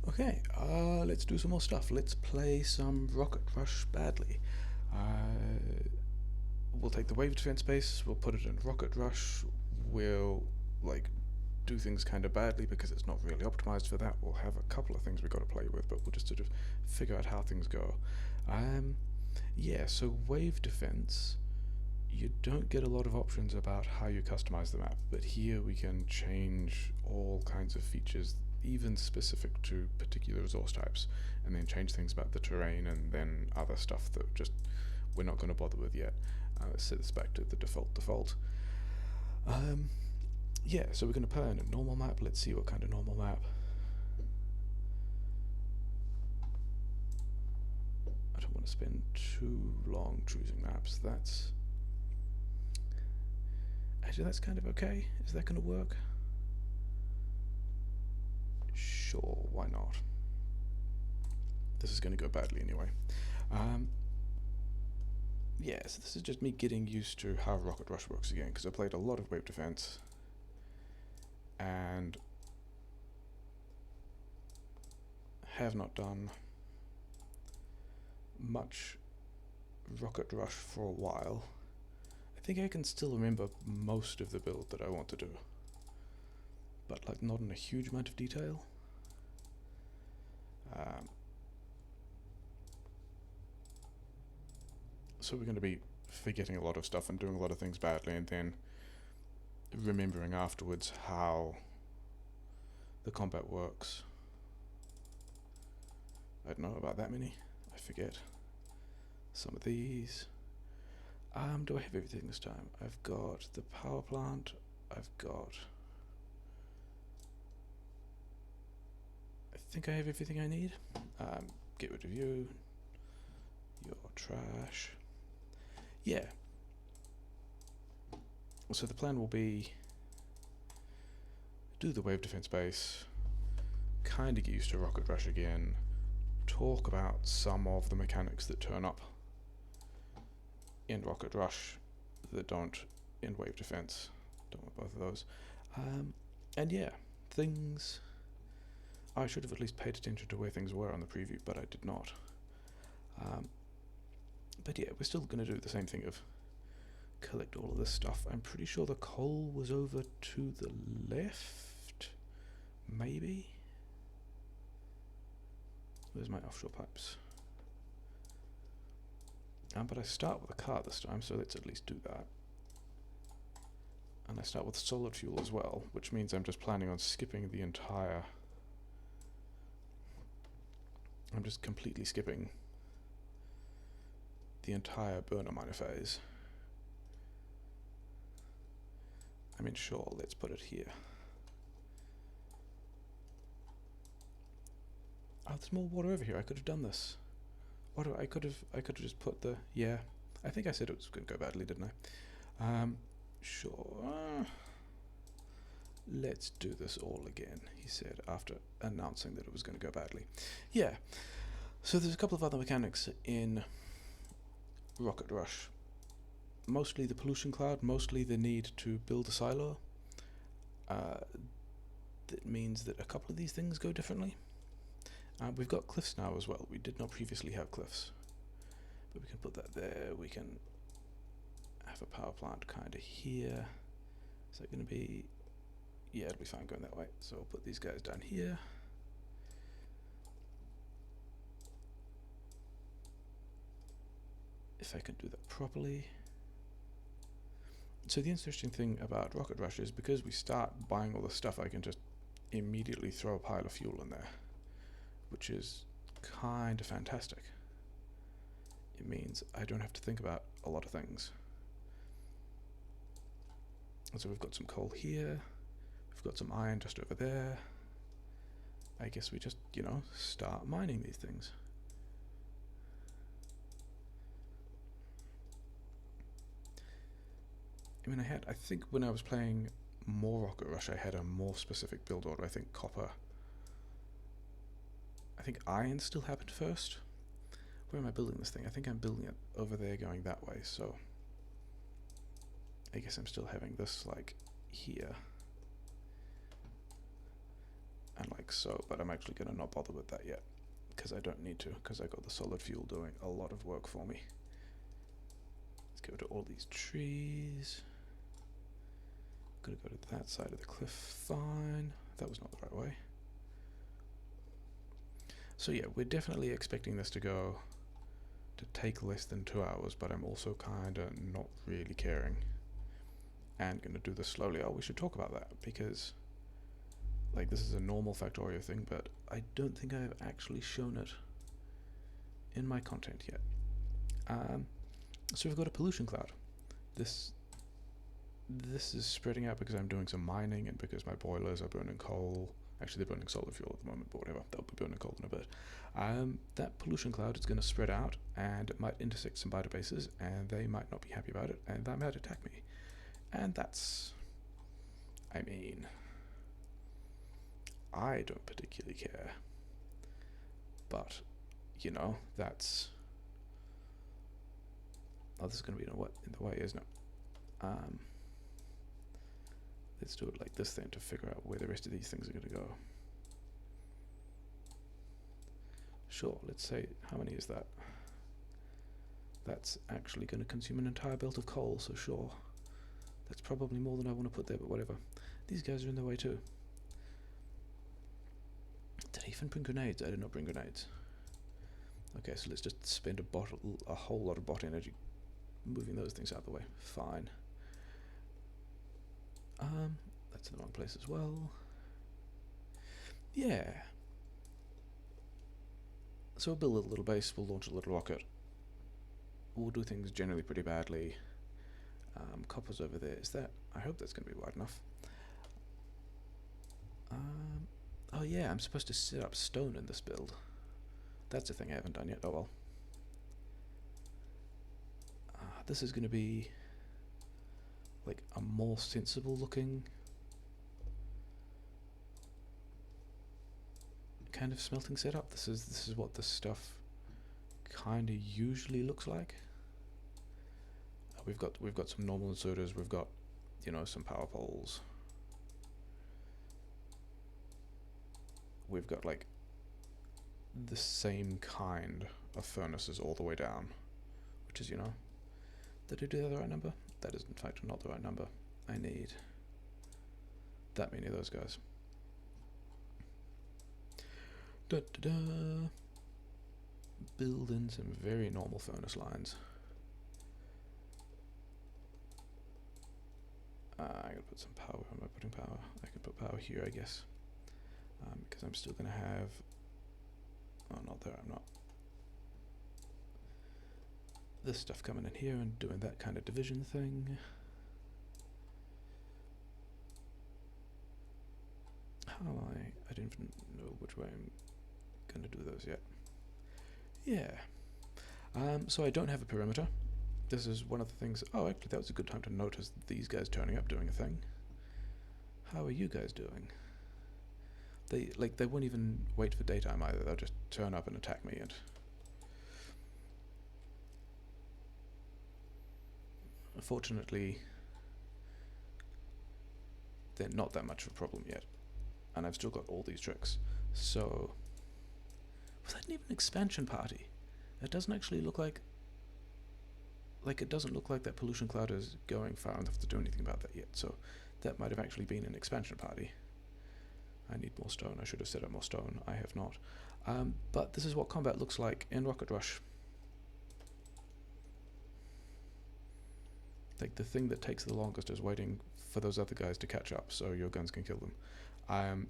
Okay, let's do some more stuff. Let's play some Rocket Rush badly. We'll take the wave defense base, we'll put it in Rocket Rush, we'll like do things kind of badly because it's not really optimized for that. We'll have a couple of things we've got to play with, but we'll just sort of figure out how things go. Yeah, so wave defense, you don't get a lot of options about how you customize the map, but here we can change all kinds of features, even specific to particular resource types, and then change things about the terrain and then other stuff that just we're not going to bother with yet. Let's set this back to the default. Yeah, so we're going to play in a normal map. Let's see what kind of normal map. I don't want to spend too long choosing maps. Actually, that's kind of okay. Is that going to work? Sure, why not? This is going to go badly anyway. Yeah, so this is just me getting used to how Rocket Rush works again, because I played a lot of wave defense and have not done much Rocket Rush for a while. I think I can still remember most of the build that I want to do, but like not in a huge amount of detail. So we're going to be forgetting a lot of stuff and doing a lot of things badly, and then remembering afterwards how the combat works. I don't know about that many. I forget some of these. Do I have everything this time? I've got the power plant. I think I have everything I need. Get rid of you. You're trash. Yeah. So the plan will be do the wave defense base, kind of get used to Rocket Rush again, talk about some of the mechanics that turn up in Rocket Rush that don't in wave defense. Don't want both of those. And yeah, things. I should have at least paid attention to where things were on the preview, but I did not. But yeah, we're still going to do the same thing of collect all of this stuff. I'm pretty sure the coal was over to the left, maybe? Where's my offshore pipes? But I start with a car this time, so let's at least do that. And I start with solid fuel as well, which means I'm just planning on skipping the entire... I'm just completely skipping the entire burner miner phase. I mean, sure, let's put it here. Oh, there's more water over here. I could have done this. What do I could have just put the... Yeah, I think I said it was going to go badly, didn't I? Sure. Let's do this all again, he said, after announcing that it was going to go badly. Yeah, so there's a couple of other mechanics in Rocket Rush. Mostly the pollution cloud, mostly the need to build a silo. That means that a couple of these things go differently. We've got cliffs now as well. We did not previously have cliffs, but we can put that there. We can have a power plant kind of here. Is that going to be... Yeah, it'll be fine going that way. So I'll put these guys down here. If I can do that properly. So the interesting thing about Rocket Rush is because we start buying all the stuff, I can just immediately throw a pile of fuel in there, which is kind of fantastic. It means I don't have to think about a lot of things. And so we've got some coal here, we've got some iron just over there. I guess we just, you know, start mining these things. I mean, I think when I was playing more Rocket Rush, I had a more specific build order. I think copper. I think iron still happened first. Where am I building this thing? I think I'm building it over there going that way, so I guess I'm still having this like here. and like so, but I'm actually going to not bother with that yet, because I don't need to, because I got the solid fuel doing a lot of work for me. Let's go to all these trees. Gonna go to that side of the cliff, fine. That was not the right way. So yeah, we're definitely expecting this to take less than 2 hours, but I'm also kinda not really caring. And gonna do this slowly. Oh, we should talk about that, because like this is a normal Factorio thing, but I don't think I've actually shown it in my content yet. So we've got a pollution cloud. This is spreading out because I'm doing some mining and because my boilers are burning coal. Actually, they're burning solid fuel at the moment, but whatever. They'll be burning coal in a bit. That pollution cloud is going to spread out, and it might intersect some biobases, and they might not be happy about it, and they might attack me. And that's... I mean... I don't particularly care. But, you know, that's... Oh, this is going to be in the way, isn't it? Let's do it like this then to figure out where the rest of these things are going to go. Sure, let's say, how many is that? That's actually going to consume an entire belt of coal, so sure. That's probably more than I want to put there, but whatever. These guys are in the way too. Did I even bring grenades? I did not bring grenades. Okay, so let's just spend a whole lot of bot energy moving those things out of the way. Fine. That's in the wrong place as well. Yeah. So we'll build a little base, we'll launch a little rocket. We'll do things generally pretty badly. Copper's over there. Is that... I hope that's going to be wide enough. Oh yeah, I'm supposed to set up stone in this build. That's a thing I haven't done yet. Oh well. This is going to be like a more sensible looking kind of smelting setup. This is what this stuff kind of usually looks like. We've got some normal inserters. We've got, you know, some power poles. We've got like the same kind of furnaces all the way down, which is, you know, did I do the right number? That is in fact not the right number. I need that many of those guys. Build in some very normal furnace lines. I gotta put some power. Am I putting power? I can put power here, I guess. Because I'm still gonna have... Oh, not there, I'm not. This stuff coming in here and doing that kind of division thing. How am I don't even know which way I'm gonna do those yet. Yeah. So I don't have a perimeter. This is one of the things... Oh, actually, that was a good time to notice these guys turning up doing a thing. How are you guys doing? They won't even wait for daytime either. They'll just turn up and attack me. And unfortunately, they're not that much of a problem yet. And I've still got all these tricks. So, was that even an expansion party? It doesn't actually look like... it doesn't look like that pollution cloud is going far enough to do anything about that yet. So, that might have actually been an expansion party. I need more stone. I should have set up more stone. I have not. But this is what combat looks like in Rocket Rush. Like, the thing that takes the longest is waiting for those other guys to catch up so your guns can kill them.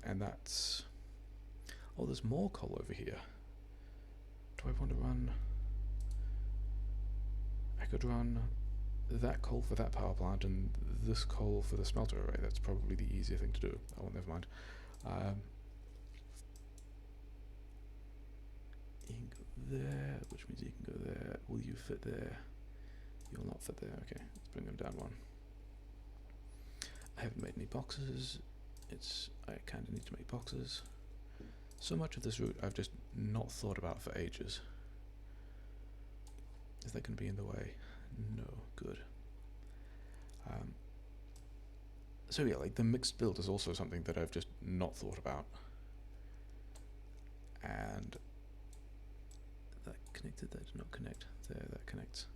And that's... Oh, there's more coal over here. Do I want to run... I could run that coal for that power plant and this coal for the smelter array. That's probably the easier thing to do. Oh, never mind. You can go there, which means you can go there. Will you fit there? You'll not fit there. Okay, let's bring them down one. I haven't made any boxes. I kind of need to make boxes. So much of this route I've just not thought about for ages. Is that going to be in the way? No. Good. So yeah, like the mixed build is also something that I've just not thought about. and that connected, that did not connect. There, that connects.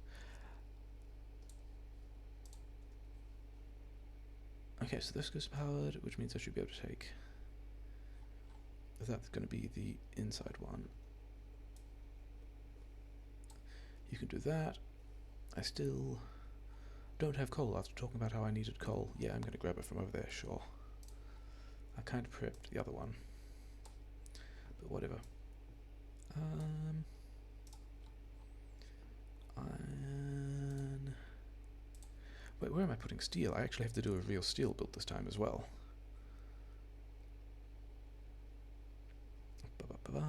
Okay, so this goes powered, which means I should be able to take, that's going to be the inside one. You can do that. I still don't have coal after talking about how I needed coal. Yeah, I'm going to grab it from over there, sure. I kind of prepped the other one, but whatever. Wait, where am I putting steel? I actually have to do a real steel build this time as well. Ba-ba-ba-ba.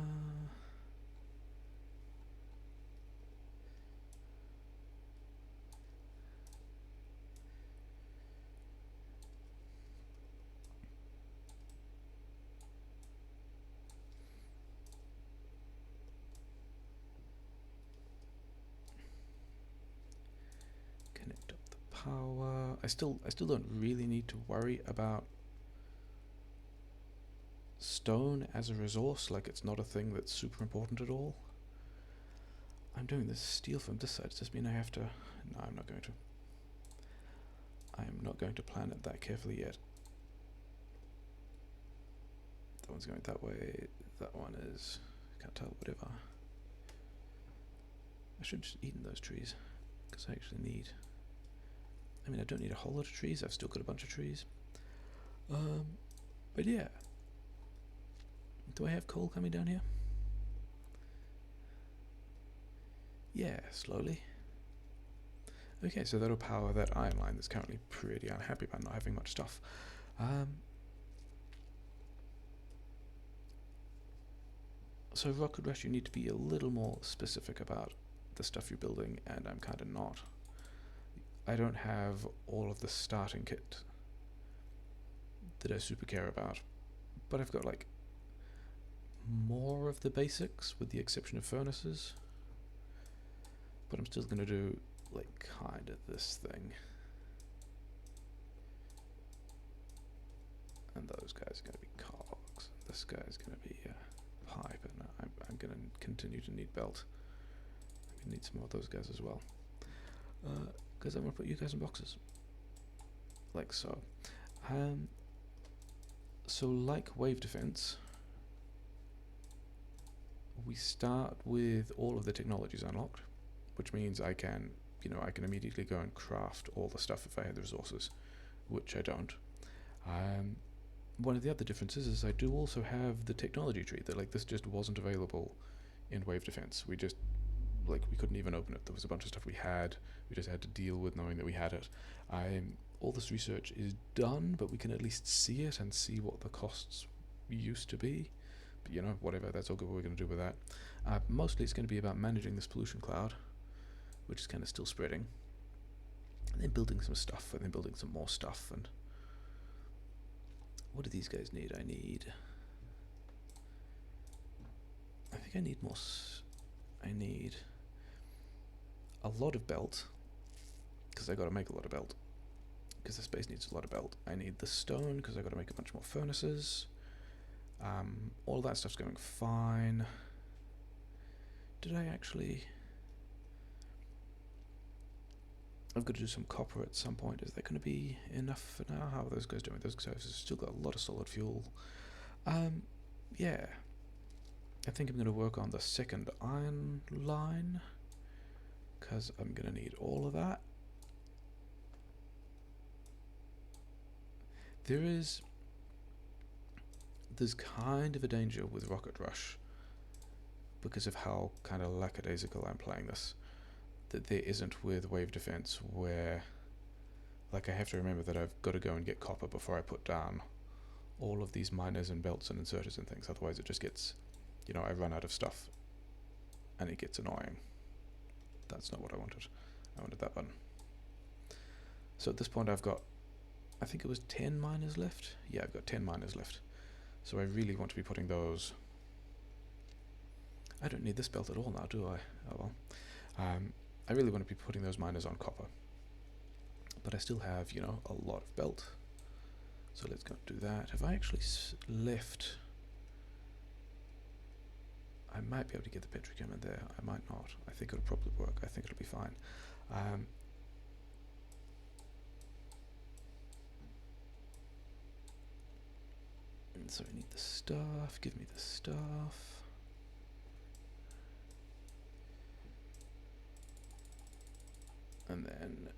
Connect up the power. I still don't really need to worry about stone as a resource, like it's not a thing that's super important at all. I'm doing this steel from this side. Does this mean I have to? No, I'm not going to. I'm not going to plan it that carefully yet. That one's going that way. That one is, can't tell, whatever. I should have just eaten those trees, because I actually need, I mean, I don't need a whole lot of trees. I've still got a bunch of trees. But yeah. Do I have coal coming down here? Yeah, slowly. Okay, so that'll power that iron line that's currently pretty unhappy about not having much stuff. So Rocket Rush, you need to be a little more specific about the stuff you're building, and I'm kind of not. I don't have all of the starting kit that I super care about, but I've got like more of the basics with the exception of furnaces, but I'm still going to do like kind of this thing, and those guys are going to be cogs, this guy's going to be pipe, and I'm going to continue to need belt. I'm going to need some more of those guys as well, because I'm going to put you guys in boxes like so. So like wave defense, we start with all of the technologies unlocked, which means I can, you know, I can immediately go and craft all the stuff if I had the resources, which I don't. One of the other differences is I do also have the technology tree that, like, this just wasn't available in wave defense. We just, like, we couldn't even open it. There was a bunch of stuff we just had to deal with knowing that we had it. All this research is done, but we can at least see it and see what the costs used to be. But, you know, whatever, that's all good what we're going to do with that. Mostly it's going to be about managing this pollution cloud, which is kind of still spreading, and then building some stuff, and then building some more stuff. And what do these guys need? I think I need more. I need a lot of belt, because I got to make a lot of belt, because the space needs a lot of belt. I need the stone because I got to make a bunch more furnaces. All that stuff's going fine. Did I actually? I've got to do some copper at some point. Is that going to be enough for now? How are those guys doing? Those guys have still got a lot of solid fuel. Yeah. I think I'm going to work on the second iron line, because I'm going to need all of that. There's kind of a danger with Rocket Rush, because of how kind of lackadaisical I'm playing this, that there isn't with wave defense, where like I have to remember that I've got to go and get copper before I put down all of these miners and belts and inserters and things. Otherwise it just gets, you know, I run out of stuff and it gets annoying. That's not what I wanted. I wanted that button. So at this point I've got, I think it was 10 miners left. Yeah, I've got 10 miners left. So I really want to be putting those. I don't need this belt at all now, do I? Oh well. I really want to be putting those miners on copper. But I still have, you know, a lot of belt. So let's go do that. Have I actually left? I might be able to get the petrochem in there, I might not. I think it'll probably work, I think it'll be fine. And so I need the stuff, give me the stuff. And then,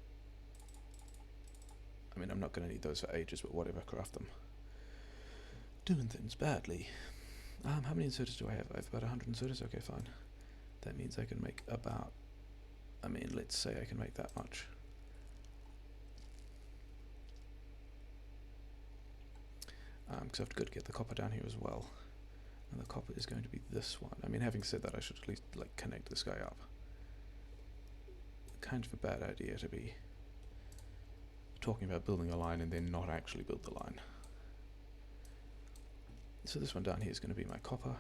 I mean, I'm not going to need those for ages, but whatever, craft them. Doing things badly. How many inserters do I have? I have about 100 inserters, okay, fine. That means I can make about, I mean, let's say I can make that much. Because I've got to get the copper down here as well. And the copper is going to be this one. I mean, having said that, I should at least, like, connect this guy up. Kind of a bad idea to be talking about building a line and then not actually build the line. So this one down here is going to be my copper.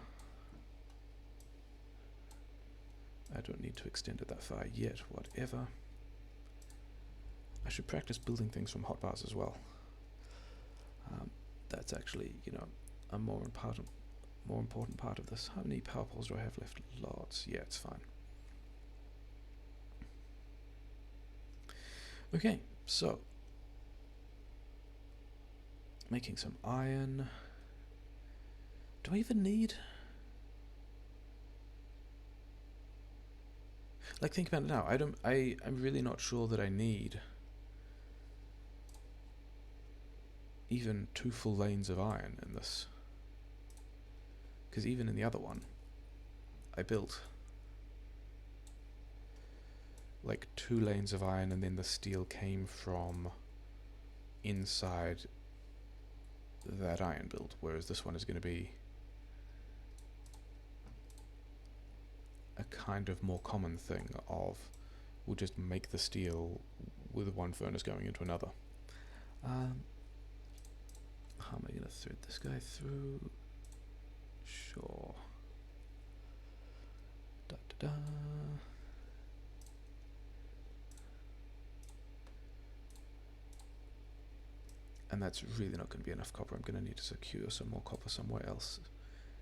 I don't need to extend it that far yet, whatever. I should practice building things from hotbars as well. That's actually, you know, a more important part of this. How many power poles do I have left? Lots. Yeah, it's fine. Okay, so making some iron. Do I even need? Like, think about it now. I'm really not sure that I need even 2 full lanes of iron in this. Because even in the other one, I built like 2 lanes of iron and then the steel came from inside that iron build, whereas this one is going to be a kind of more common thing of we'll just make the steel with one furnace going into another. How am I going to thread this guy through? Sure. Da da da. And that's really not going to be enough copper. I'm going to need to secure some more copper somewhere else.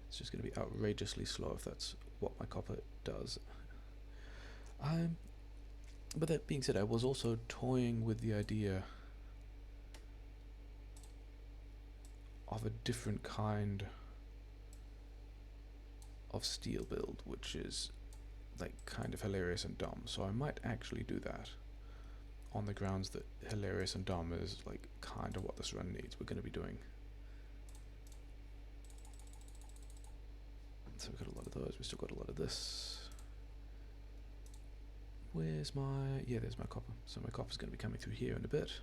It's just going to be outrageously slow if that's what my copper does. But that being said, I was also toying with the idea of a different kind of steel build, which is like kind of hilarious and dumb. So I might actually do that on the grounds that hilarious and dumb is like kind of what this run needs. We're going to be doing. So we've got a lot of those. We've still got a lot of this. Where's my... yeah, there's my copper. So my copper's going to be coming through here in a bit.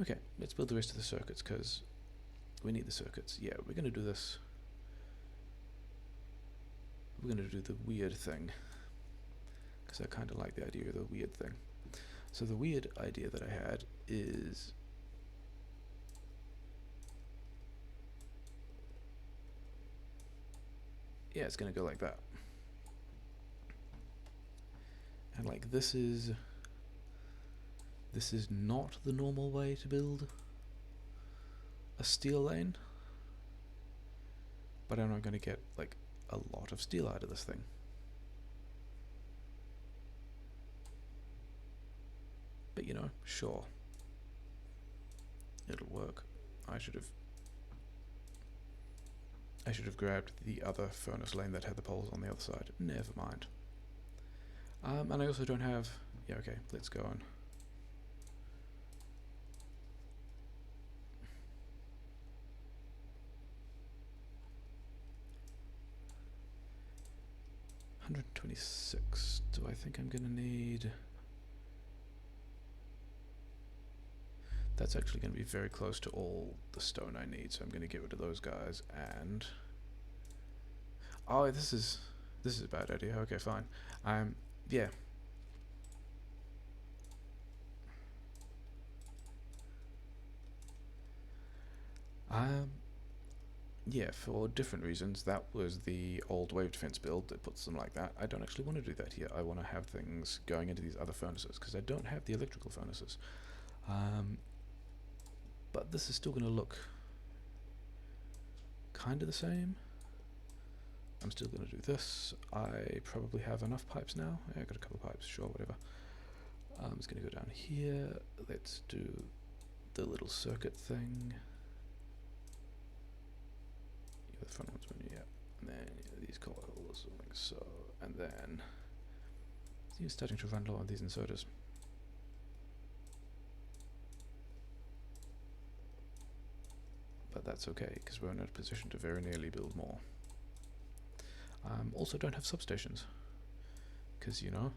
Okay, let's build the rest of the circuits because we need the circuits. Yeah, we're going to do this. We're going to do the weird thing because I kind of like the idea of the weird thing. So the weird idea that I had is yeah, it's going to go like that. And like this is not the normal way to build a steel lane, but I'm not going to get like a lot of steel out of this thing. But you know, sure, it'll work. I should have grabbed the other furnace lane that had the poles on the other side. Never mind. And I also don't have... yeah, okay, let's go on. $126. Do I think I'm gonna need... that's actually going to be very close to all the stone I need, so I'm going to get rid of those guys and... oh, this is a bad idea. Okay, fine. Yeah. Yeah, for different reasons. That was the old wave defense build that puts them like that. I don't actually want to do that here. I want to have things going into these other furnaces because I don't have the electrical furnaces. But this is still going to look kind of the same. I'm still going to do this. I probably have enough pipes now. Yeah, I got a couple of pipes, sure, whatever. I'm just going to go down here. Let's do the little circuit thing. Yeah, the front one's one, yeah. And then these coils, like so. And then you're starting to run low on these inserters. But that's okay, because we're in a position to very nearly build more. Also don't have substations, because, you know,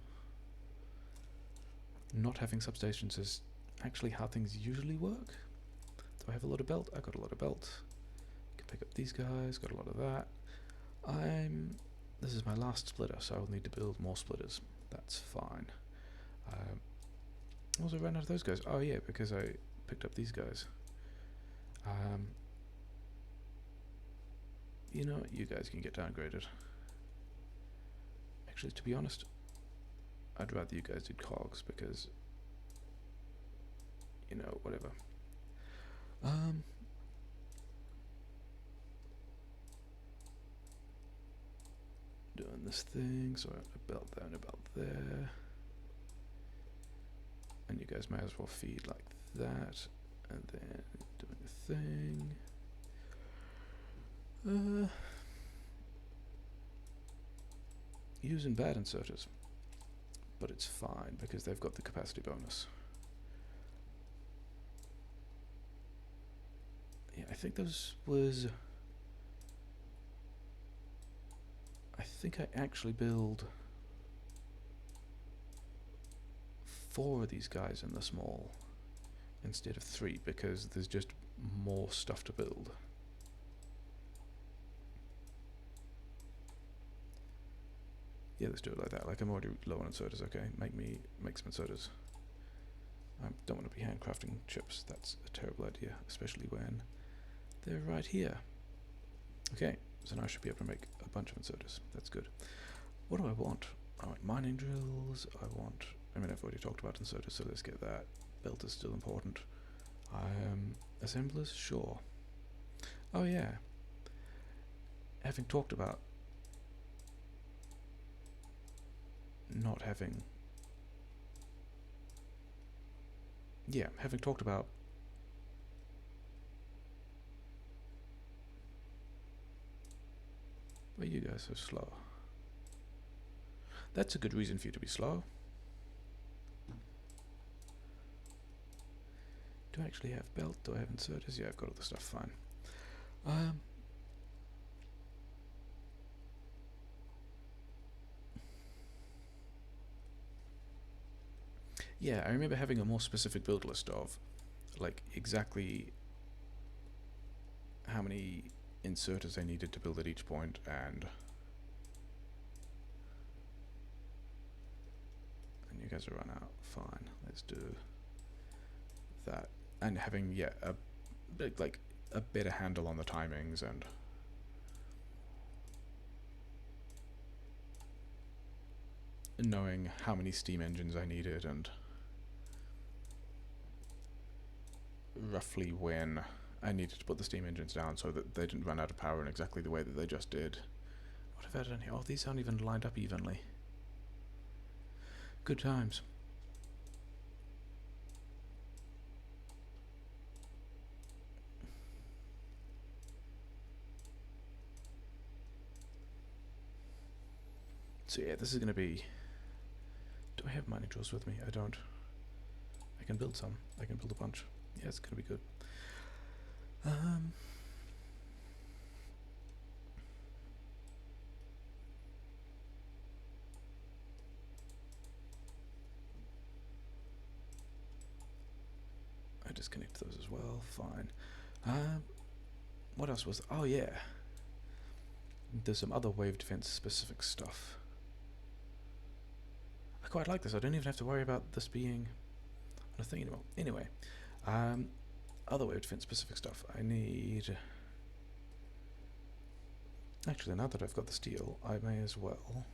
not having substations is actually how things usually work. Do I have a lot of belt? I got a lot of belt. Can pick up these guys, got a lot of that. This is my last splitter, so I will need to build more splitters. That's fine. Also ran out of those guys. Oh yeah, because I picked up these guys. You know, you guys can get downgraded. Actually, to be honest, I'd rather you guys did cogs because, you know, whatever. Doing this thing, so a belt there and a belt there. And you guys may as well feed like that. And then doing a thing. Using bad inserters, but it's fine because they've got the capacity bonus. Yeah, I think I think I actually build 4 of these guys in the small instead of 3 because there's just more stuff to build. Yeah, let's do it like that. Like, I'm already low on inserters, okay? Make some inserters. I don't want to be handcrafting chips. That's a terrible idea, especially when they're right here. Okay, so now I should be able to make a bunch of inserters. That's good. What do I want? I want mining drills. I mean, I've already talked about inserters, so let's get that. Belt is still important. Assemblers? Sure. Oh yeah. Having talked about not having... Yeah, having talked about... Why are you guys so slow? That's a good reason for you to be slow. Do I actually have belt? Do I have inserters? Yeah, I've got all the stuff, fine. Yeah, I remember having a more specific build list of, like, exactly how many inserters I needed to build at each point, and you guys are run out. Fine, let's do that. And having, yeah, a better handle on the timings and knowing how many steam engines I needed and roughly when I needed to put the steam engines down so that they didn't run out of power in exactly the way that they just did. What have I done here? Oh, these aren't even lined up evenly. Good times. So yeah, this is going to be... Do I have mining drills with me? I don't. I can build some. I can build a bunch. Yeah, it's going to be good. I disconnect those as well. Fine. What else was... Oh, yeah. There's some other wave defense specific stuff. I quite like this. I don't even have to worry about this being on a thing anymore. Anyway, other wave defense specific stuff. I need... Actually, now that I've got the steel, I may as well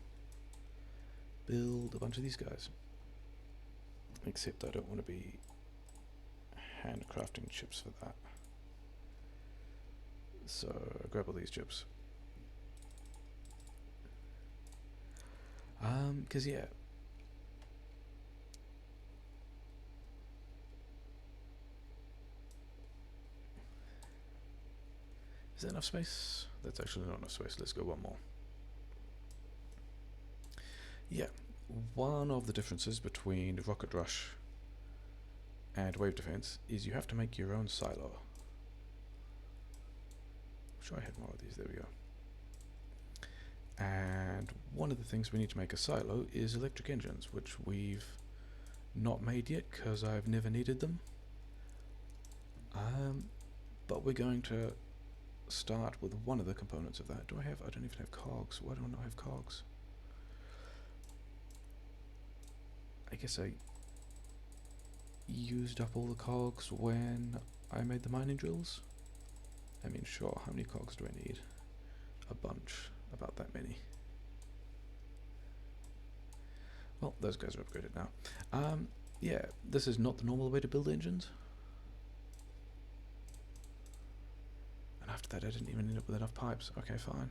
build a bunch of these guys. Except I don't want to be handcrafting chips for that. So, grab all these chips. Because yeah. Is that enough space? That's actually not enough space. Let's go one more. Yeah, one of the differences between Rocket Rush and Wave Defense is you have to make your own silo. I'm sure I had more of these. There we go. And one of the things we need to make a silo is electric engines, which we've not made yet because I've never needed them. But we're going to start with one of the components of that. I don't even have cogs. Why do I not have cogs? I guess I used up all the cogs when I made the mining drills. I mean, sure, how many cogs do I need? A bunch, about that many. Well, those guys are upgraded now. Yeah, this is not the normal way to build engines. And after that I didn't even end up with enough pipes. Okay, fine.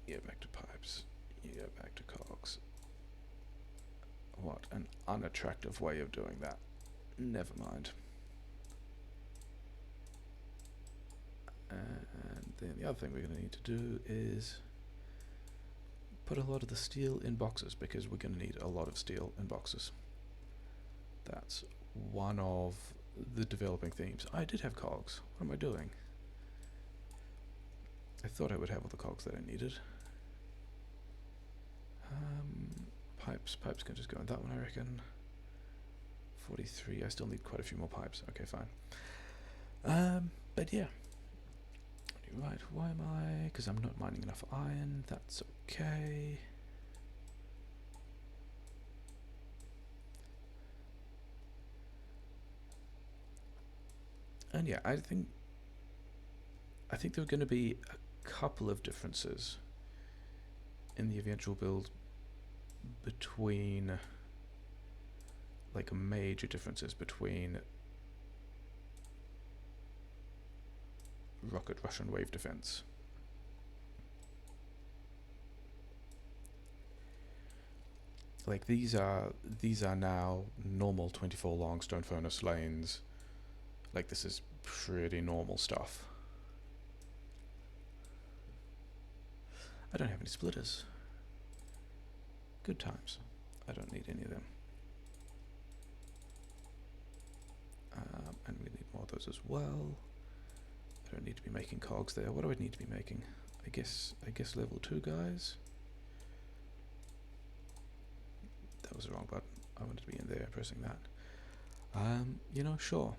Yeah, back to pipes. Yeah, back to cogs. What an unattractive way of doing that. Never mind. And then the other thing we're going to need to do is put a lot of the steel in boxes, because we're going to need a lot of steel in boxes. That's one of the developing themes. I did have cogs. What am I doing? I thought I would have all the cogs that I needed. Pipes can just go in that one, I reckon. 43, I still need quite a few more pipes. Okay, fine. But yeah. Right, why am I? Because I'm not mining enough iron. That's okay. And yeah, I think there are going to be a couple of differences in the eventual build between, like, major differences between Rocket Rush and Wave Defense. Like, these are now normal 24 long stone furnace lanes. Like, this is pretty normal stuff. I don't have any splitters. Good times. I don't need any of them. And we need more of those as well. I don't need to be making cogs there. What do I need to be making? I guess level 2 guys. That was the wrong button. I wanted to be in there pressing that. You know, sure.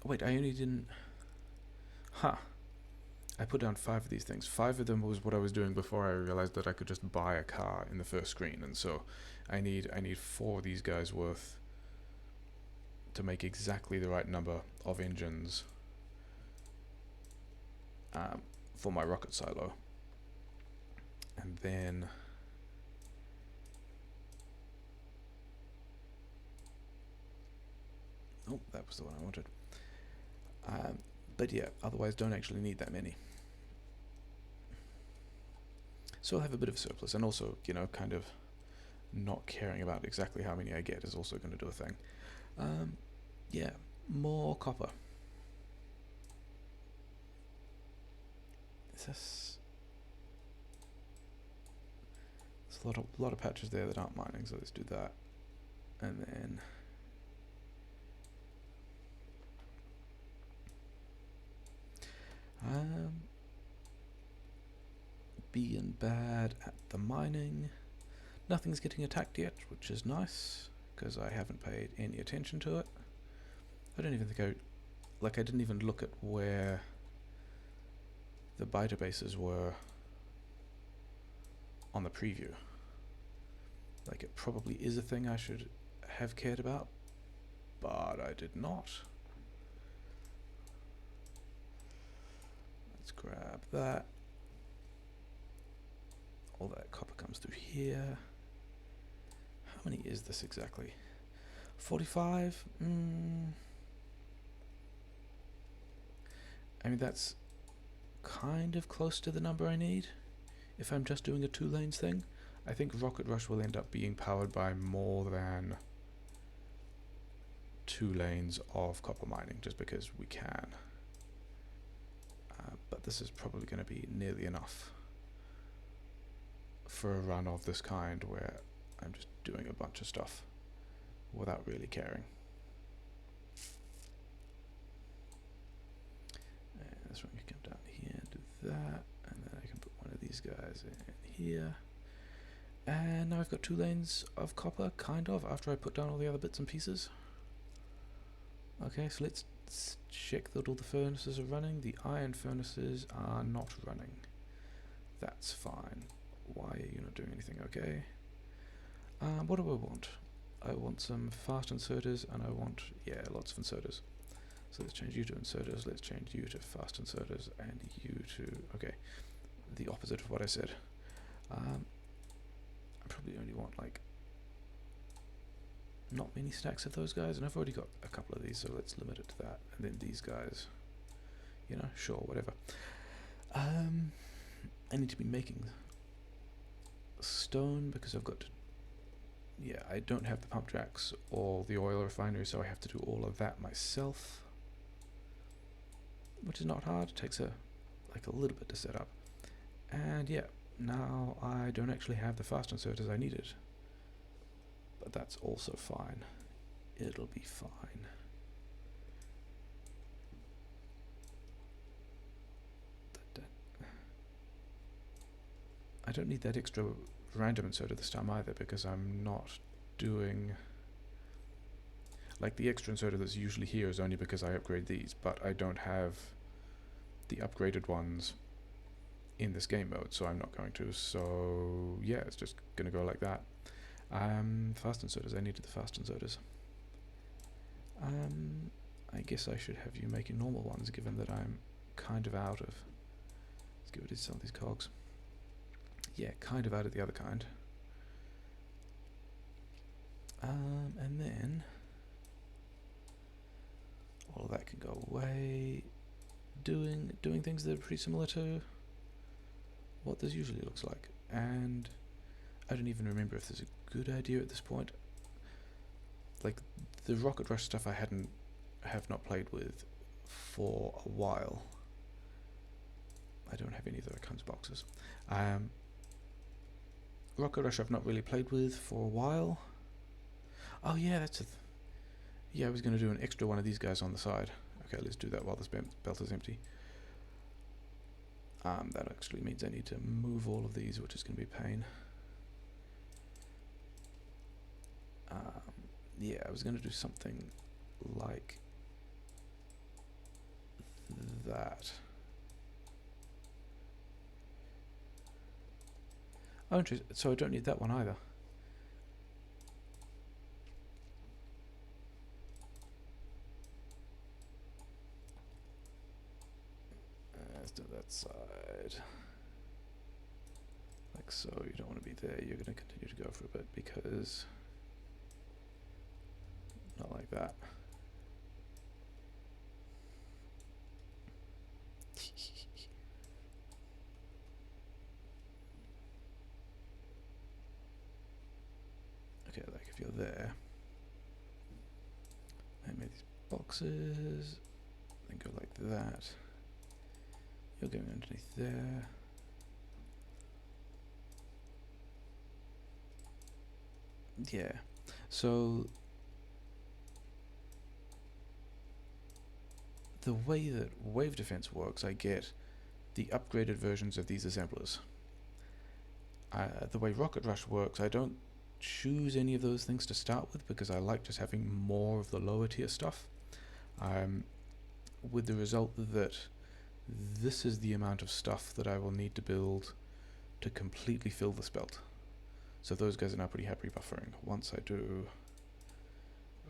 Wait, I only didn't... Huh. I put down 5 of these things. 5 of them was what I was doing before I realized that I could just buy a car in the first screen, and so I need 4 of these guys worth to make exactly the right number of engines for my rocket silo. And then oh, that was the one I wanted. But yeah, otherwise don't actually need that many. So I'll have a bit of a surplus, and also, you know, kind of not caring about exactly how many I get is also going to do a thing. Yeah, more copper. There's a lot of patches there that aren't mining, so let's do that. And then being bad at the mining. Nothing's getting attacked yet, which is nice, because I haven't paid any attention to it. I don't even think I didn't even look at where the biter bases were on the preview. Like, it probably is a thing I should have cared about, but I did not. Let's grab that. All that copper comes through here. How many is this exactly? 45? I mean, that's kind of close to the number I need if I'm just doing a 2 lanes thing. I think Rocket Rush will end up being powered by more than 2 lanes of copper mining, just because we can. But this is probably going to be nearly enough for a run of this kind where I'm just doing a bunch of stuff without really caring. And this one can come down here and do that, and then I can put one of these guys in here. And now I've got 2 lanes of copper, kind of, after I put down all the other bits and pieces. Okay, so let's check that all the furnaces are running. The iron furnaces are not running. That's fine. Why are you not doing anything? Okay. What do I want? I want some fast inserters, and I want, yeah, lots of inserters. So let's change you to inserters, let's change you to fast inserters, and you to, okay, the opposite of what I said. I probably only want like not many stacks of those guys, and I've already got a couple of these, so let's limit it to that. And then these guys, you know, sure, whatever. I need to be making stone because I've got to, yeah, I don't have the pump jacks or the oil refinery, so I have to do all of that myself, which is not hard. It takes a little bit to set up. And yeah, now I don't actually have the fast inserters I needed, but that's also fine. It'll be fine. I don't need that extra random inserter this time either, because I'm not doing, like, the extra inserter that's usually here is only because I upgrade these, but I don't have the upgraded ones in this game mode, so I'm not going to. So yeah, it's just gonna go like that. Fast inserters, I needed the fast inserters. I guess I should have you making normal ones, given that I'm kind of out of, let's get rid of some of these cogs. Yeah, kind of out of the other kind. And then all of that can go away. Doing things that are pretty similar to what this usually looks like. And I don't even remember if this is a good idea at this point. Like, the Rocket Rush stuff I have not played with for a while. I don't have any of those kinds of boxes. Rocket Rush I've not really played with for a while. Oh yeah, that's yeah, I was going to do an extra one of these guys on the side. Okay, let's do that while this belt is empty. That actually means I need to move all of these, which is going to be a pain. Yeah, I was going to do something like that. Oh, interesting. So I don't need that one either. Let's do that side. Like so. You don't want to be there. You're going to continue to go for a bit because... not like that. Okay, like if you're there, I made these boxes, then go like that. You're going underneath there. Yeah, so the way that wave defense works, I get the upgraded versions of these assemblers. The way Rocket Rush works, I don't choose any of those things to start with because I like just having more of the lower tier stuff, with the result that this is the amount of stuff that I will need to build to completely fill this belt. So those guys are now pretty happy buffering. Once I do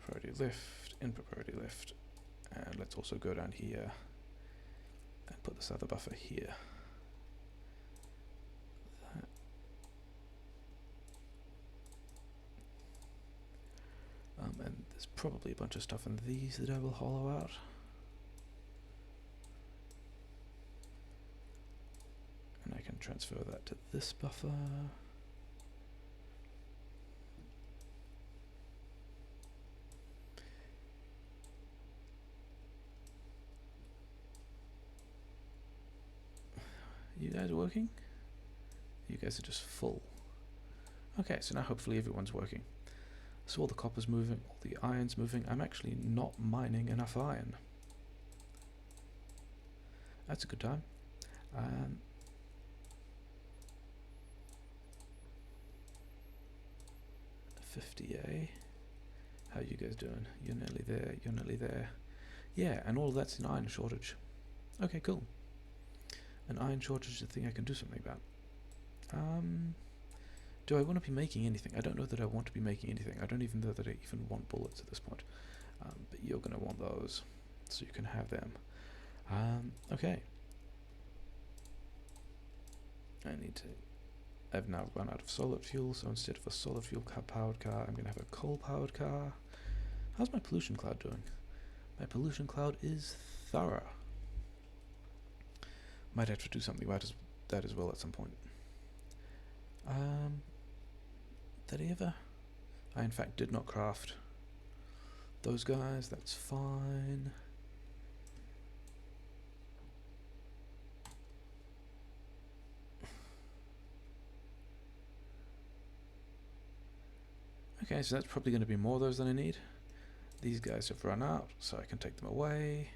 priority lift, input priority lift, and let's also go down here and put this other buffer here. And there's probably a bunch of stuff in these that I will hollow out. transfer that to this buffer. You guys working? You guys are just full. Okay, so now hopefully everyone's working. So all the copper's moving, all the iron's moving. I'm actually not mining enough iron. That's a good time. 50A. How you guys doing? You're nearly there, you're nearly there. Yeah, and all of that's an iron shortage. Okay, cool. An iron shortage is a thing I can do something about. Do I want to be making anything? I don't know that I want to be making anything. I don't even know that I even want bullets at this point. But you're going to want those, so you can have them. Okay. I've now run out of solid fuel, so instead of a solid fuel powered car, I'm going to have a coal powered car. How's my pollution cloud doing? My pollution cloud is thorough. Might have to do something about that as well at some point. Did I ever? I in fact did not craft those guys, that's fine. Okay, so that's probably going to be more of those than I need. These guys have run out, so I can take them away.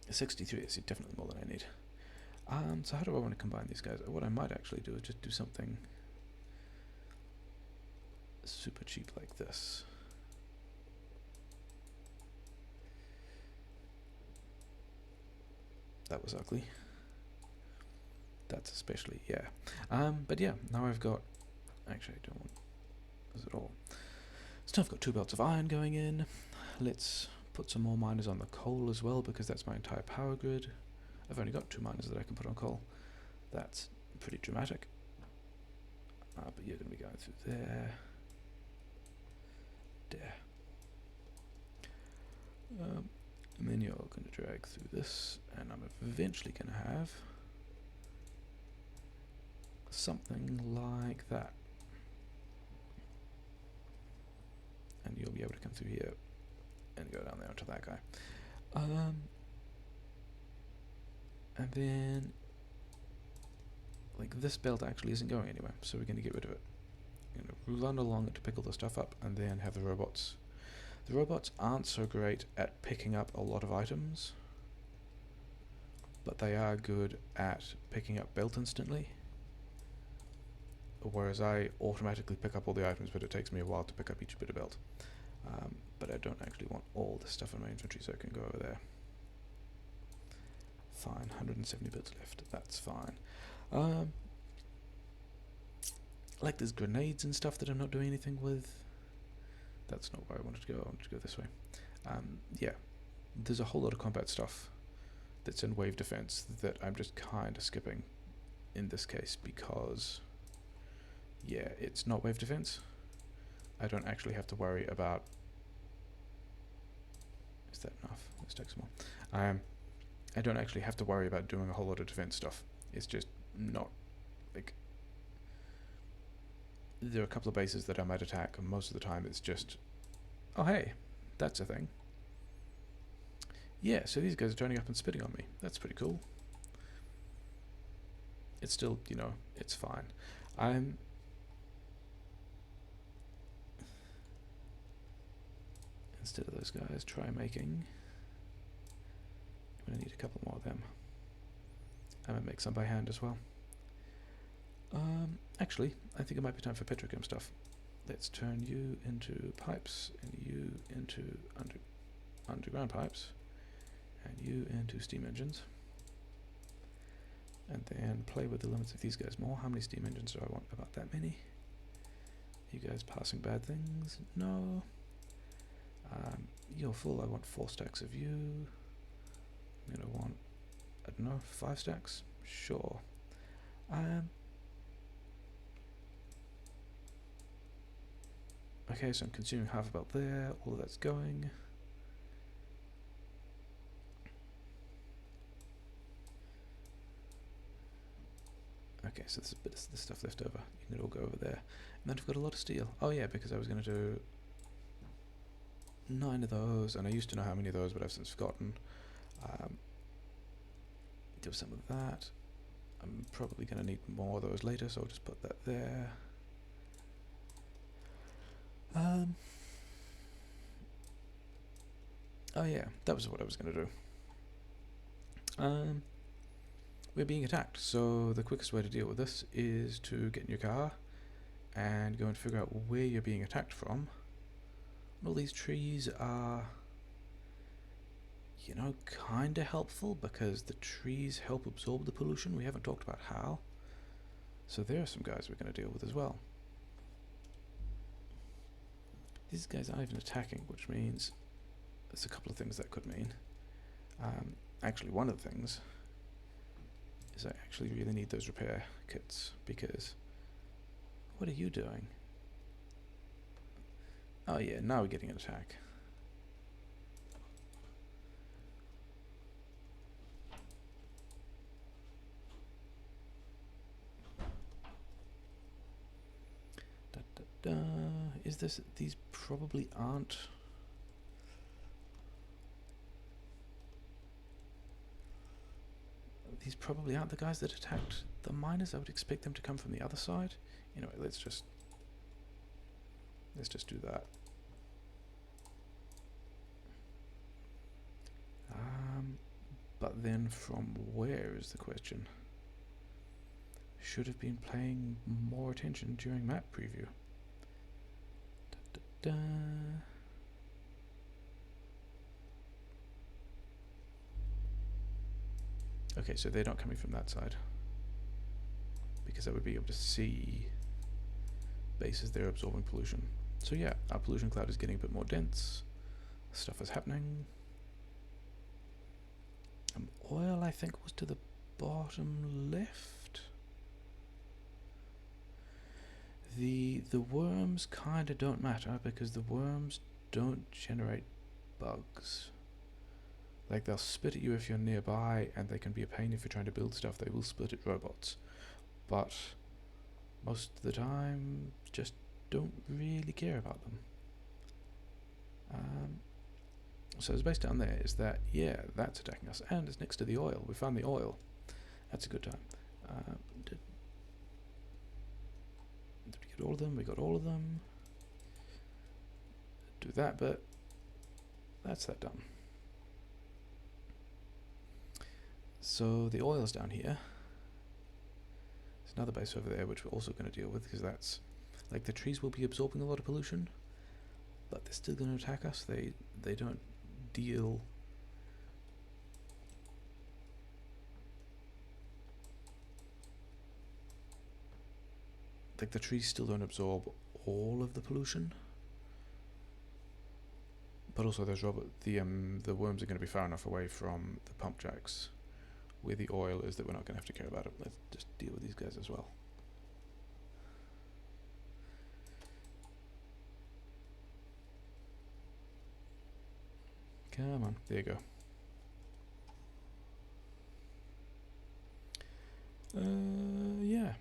A 63 is definitely more than I need. So how do I want to combine these guys? What I might actually do is just do something super cheap like this. That was ugly. That's especially, yeah. But yeah, now I've got, actually I don't want this at all. So now I've got 2 belts of iron going in. Let's put some more miners on the coal as well, because that's my entire power grid. I've only got 2 miners that I can put on coal. That's pretty dramatic. But you're going to be going through there. There. And then you're going to drag through this, and I'm eventually going to have something like that. And you'll be able to come through here and go down there onto that guy. And then, like, this belt actually isn't going anywhere, so we're going to get rid of it. We're going to run along it to pick all the stuff up, and then have the robots. The robots aren't so great at picking up a lot of items, but they are good at picking up belt instantly. Whereas I automatically pick up all the items, but it takes me a while to pick up each bit of belt. But I don't actually want all this stuff in my inventory, so I can go over there. Fine, 170 bits left, that's fine. Like there's grenades and stuff that I'm not doing anything with. That's not where I wanted to go, I wanted to go this way. Yeah, there's a whole lot of combat stuff that's in wave defense that I'm just kind of skipping in this case because, yeah, it's not wave defense. I don't actually have to worry about... Is that enough? Let's take some more. I don't actually have to worry about doing a whole lot of defense stuff. It's just not, like... There are a couple of bases that I might attack, and most of the time it's just, oh hey, that's a thing. Yeah, so these guys are turning up and spitting on me. That's pretty cool. It's still, you know, it's fine. Instead of those guys, try making... I'm going to need a couple more of them. I'm going to make some by hand as well. Actually, I think it might be time for petrochem stuff. Let's turn you into pipes, and you into underground pipes, and you into steam engines. And then play with the limits of these guys more. How many steam engines do I want? About that many. You guys passing bad things? No. You're full. I want 4 stacks of you. I'm going to want, I don't know, 5 stacks? Sure. Okay, so I'm consuming half about there. All of that's going. so there's a bit of this stuff left over. You can all go over there. And then I've got a lot of steel. Oh yeah, because I was going to do 9 of those, and I used to know how many of those, but I've since forgotten. Do some of that. I'm probably going to need more of those later, so I'll just put that there. Oh yeah, that was what I was going to do. We're being attacked, so the quickest way to deal with this is to get in your car and go and figure out where you're being attacked from. And all these trees are, you know, kinda helpful because the trees help absorb the pollution. We haven't talked about how. So there are some guys we're going to deal with as well. These guys aren't even attacking, which means there's a couple of things that could mean. Actually, one of the things is I actually really need those repair kits, because what are you doing? Oh yeah, now we're getting an attack. Is this, these probably aren't. These probably aren't the guys that attacked the miners. I would expect them to come from the other side. Anyway, let's just do that. But then from where is the question? Should have been paying more attention during map preview. Okay, so they're not coming from that side, because I would be able to see bases there absorbing pollution. So yeah, our pollution cloud is getting a bit more dense. Stuff is happening. Oil, I think, was to the bottom left. The worms kinda don't matter, because the worms don't generate bugs. Like, they'll spit at you if you're nearby, and they can be a pain if you're trying to build stuff. They will spit at robots. But most of the time, just don't really care about them. So his base down there is that, yeah, that's attacking us, and it's next to the oil. We found the oil. That's a good time. Did we get all of them? We got all of them. Do that bit. That's that done. So the oil's down here. There's another base over there which we're also going to deal with, because that's, like, the trees will be absorbing a lot of pollution, but they're still going to attack us. They don't deal. Like, the trees still don't absorb all of the pollution, but also there's the worms are going to be far enough away from the pump jacks where the oil is that we're not going to have to care about it. Let's just deal with these guys as well. Come on, there you go. Yeah.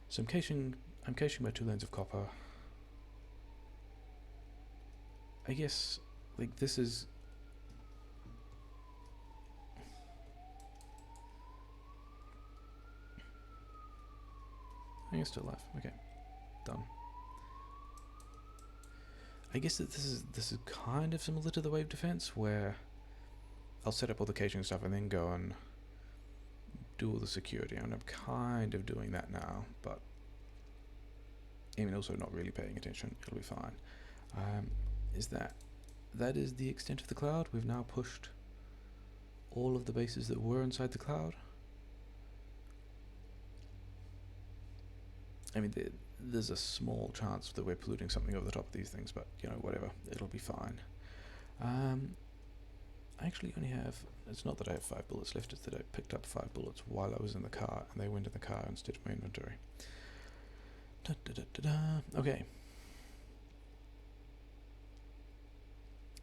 So I'm caching my 2 lanes of copper. I guess, like, this is. I think it's still alive. Okay, done. I guess that this is kind of similar to the wave defense, where I'll set up all the caching stuff and then go and do all the security. And I'm kind of doing that now, but I mean, also not really paying attention. It'll be fine. That is the extent of the cloud. We've now pushed all of the bases that were inside the cloud. I mean, there's a small chance that we're polluting something over the top of these things, but, you know, whatever, it'll be fine. I actually only have, it's not that I have 5 bullets left, it's that I picked up 5 bullets while I was in the car, and they went in the car instead of my inventory. Okay.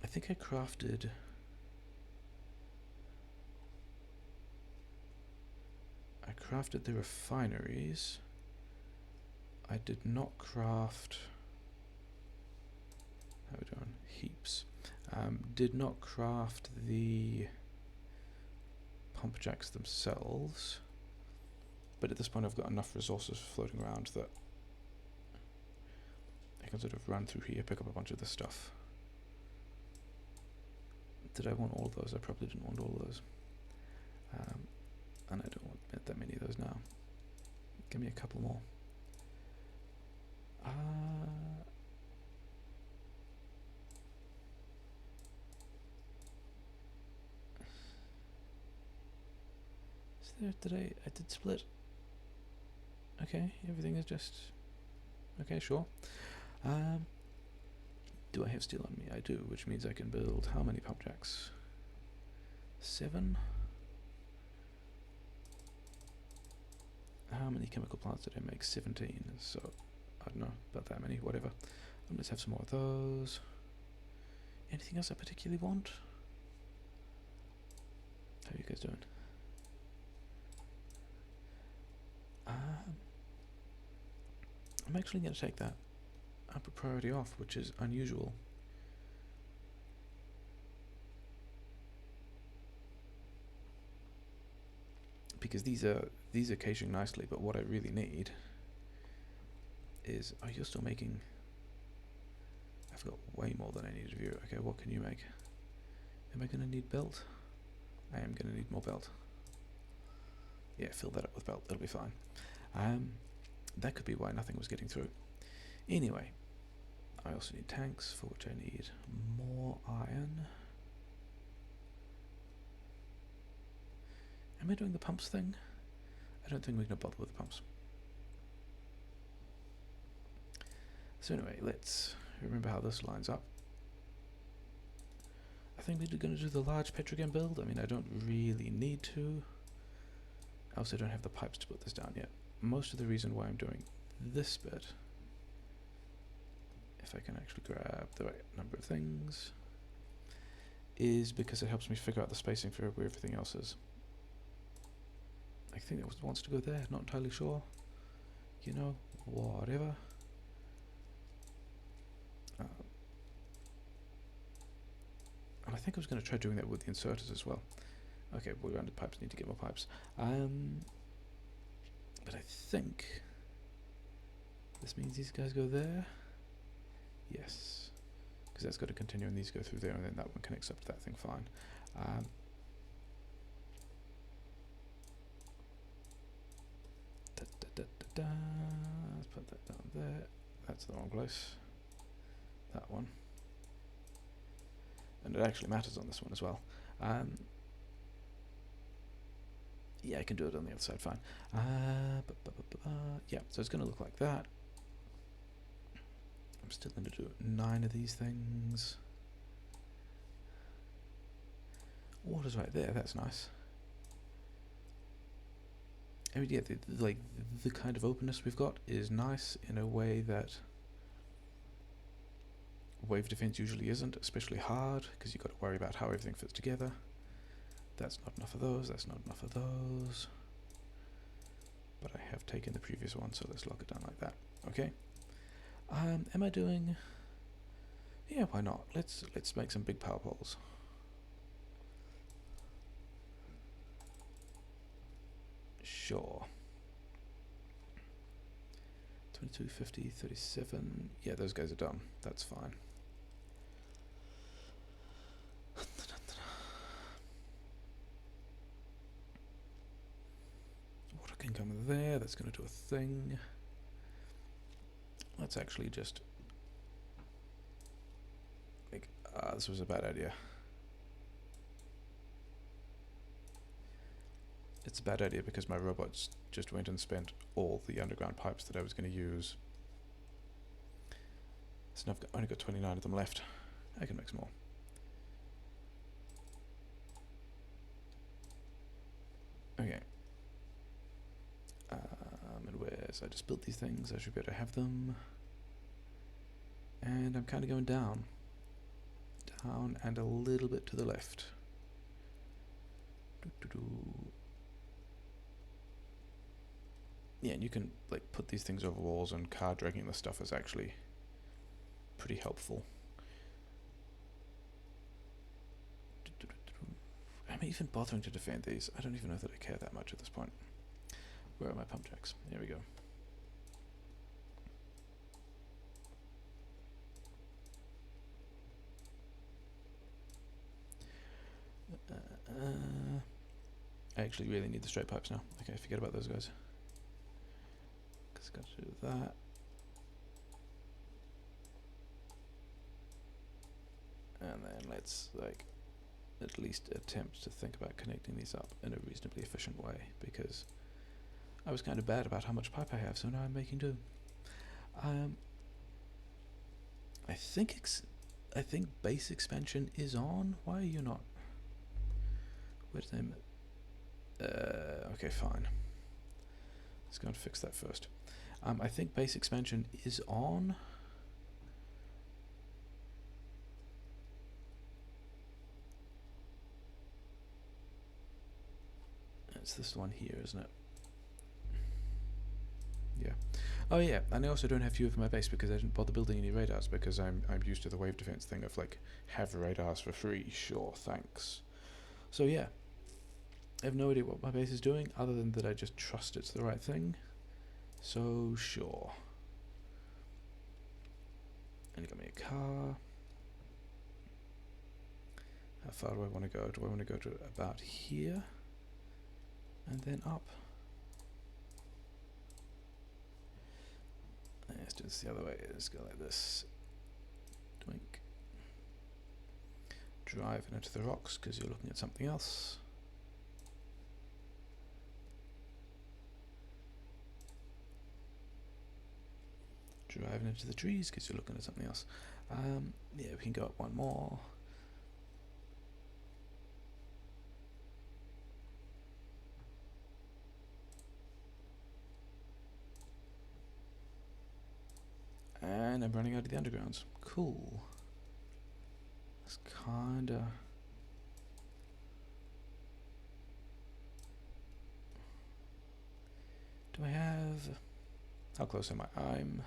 I think I crafted crafted the refineries. I did not craft... How are we doing? Heaps. Did not craft the pump jacks themselves, but at this point I've got enough resources floating around that I can sort of run through here, pick up a bunch of this stuff. Did I want all of those? I probably didn't want all of those. And I don't want that many of those now. Give me a couple more. Is there, I did split. Okay, everything is just... Okay, sure. Do I have steel on me? I do, which means I can build how many pump jacks? 7? How many chemical plants did I make? 17. So, I don't know, about that many, whatever. Let's have some more of those. Anything else I particularly want? How are you guys doing? I'm actually going to take that upper priority off, which is unusual. Because these are caching nicely, but what I really need is... Oh, you're still making... I've got way more than I need of you. Okay, what can you make? Am I going to need belt? I am going to need more belt. Yeah, fill that up with belt. That'll be fine. That could be why nothing was getting through. Anyway, I also need tanks, for which I need more iron. Am I doing the pumps thing? I don't think we're going to bother with the pumps. So anyway, let's remember how this lines up. I think we're going to do the large petrochem build. I mean, I don't really need to. I also don't have the pipes to put this down yet. Most of the reason why I'm doing this bit, if I can actually grab the right number of things, is because it helps me figure out the spacing for where everything else is. I think it wants to go there, not entirely sure. You know, whatever. And I think I was going to try doing that with the inserters as well. Okay, we rounded pipes, need to get more pipes. But I think this means these guys go there. Yes, because that's got to continue and these go through there, and then that one connects up to that thing fine. Let's put that down there. That's the wrong place. That one. And it actually matters on this one as well. Yeah, I can do it on the other side, fine. Yeah, so it's going to look like that. I'm still going to do 9 of these things. Water's right there, that's nice. I mean, yeah, the kind of openness we've got is nice in a way that wave defense usually isn't, especially hard, because you've got to worry about how everything fits together. That's not enough of those, that's not enough of those. But I have taken the previous one, so let's lock it down like that. Okay. Am I doing... Yeah, why not? Let's make some big power poles. Sure. 22, 50, 37. Yeah, those guys are done. That's fine. Water can come there. That's going to do a thing. Let's actually just... this was a bad idea. It's a bad idea because my robots just went and spent all the underground pipes that I was going to use. So now I've only got 29 of them left. I can make some more. Okay. And where's... I just built these things, I should be able to have them. And I'm kind of going down. Down and a little bit to the left. yeah, and you can like put these things over walls, and car dragging this stuff is actually pretty helpful. I'm even bothering to defend these. I don't even know that I care that much at this point. Where are my pump jacks? There we go. I actually really need the straight pipes now. Okay, forget about those guys. Because I've got to do that. And then let's like at least attempt to think about connecting these up in a reasonably efficient way, because I was kind of bad about how much pipe I have, so now I'm making do. I think base expansion is on. Why are you not? Where's them? Okay, fine. Let's go and fix that first. I think base expansion is on. It's this one here, isn't it? Yeah. Oh yeah, and I also don't have fuel for my base because I didn't bother building any radars, because I'm used to the wave defense thing of like, have radars for free. Sure, thanks. So yeah, I have no idea what my base is doing other than that I just trust it's the right thing. So sure. And got me a car. How far do I want to go? Do I want to go to about here? And then up? Let's do this the other way. Let's go like this. Doink. Drive it into the rocks because you're looking at something else. Driving into the trees because you're looking at something else. Yeah, we can go up one more. And I'm running out of the undergrounds. Cool. That's kinda... Do I have... How close am I? I'm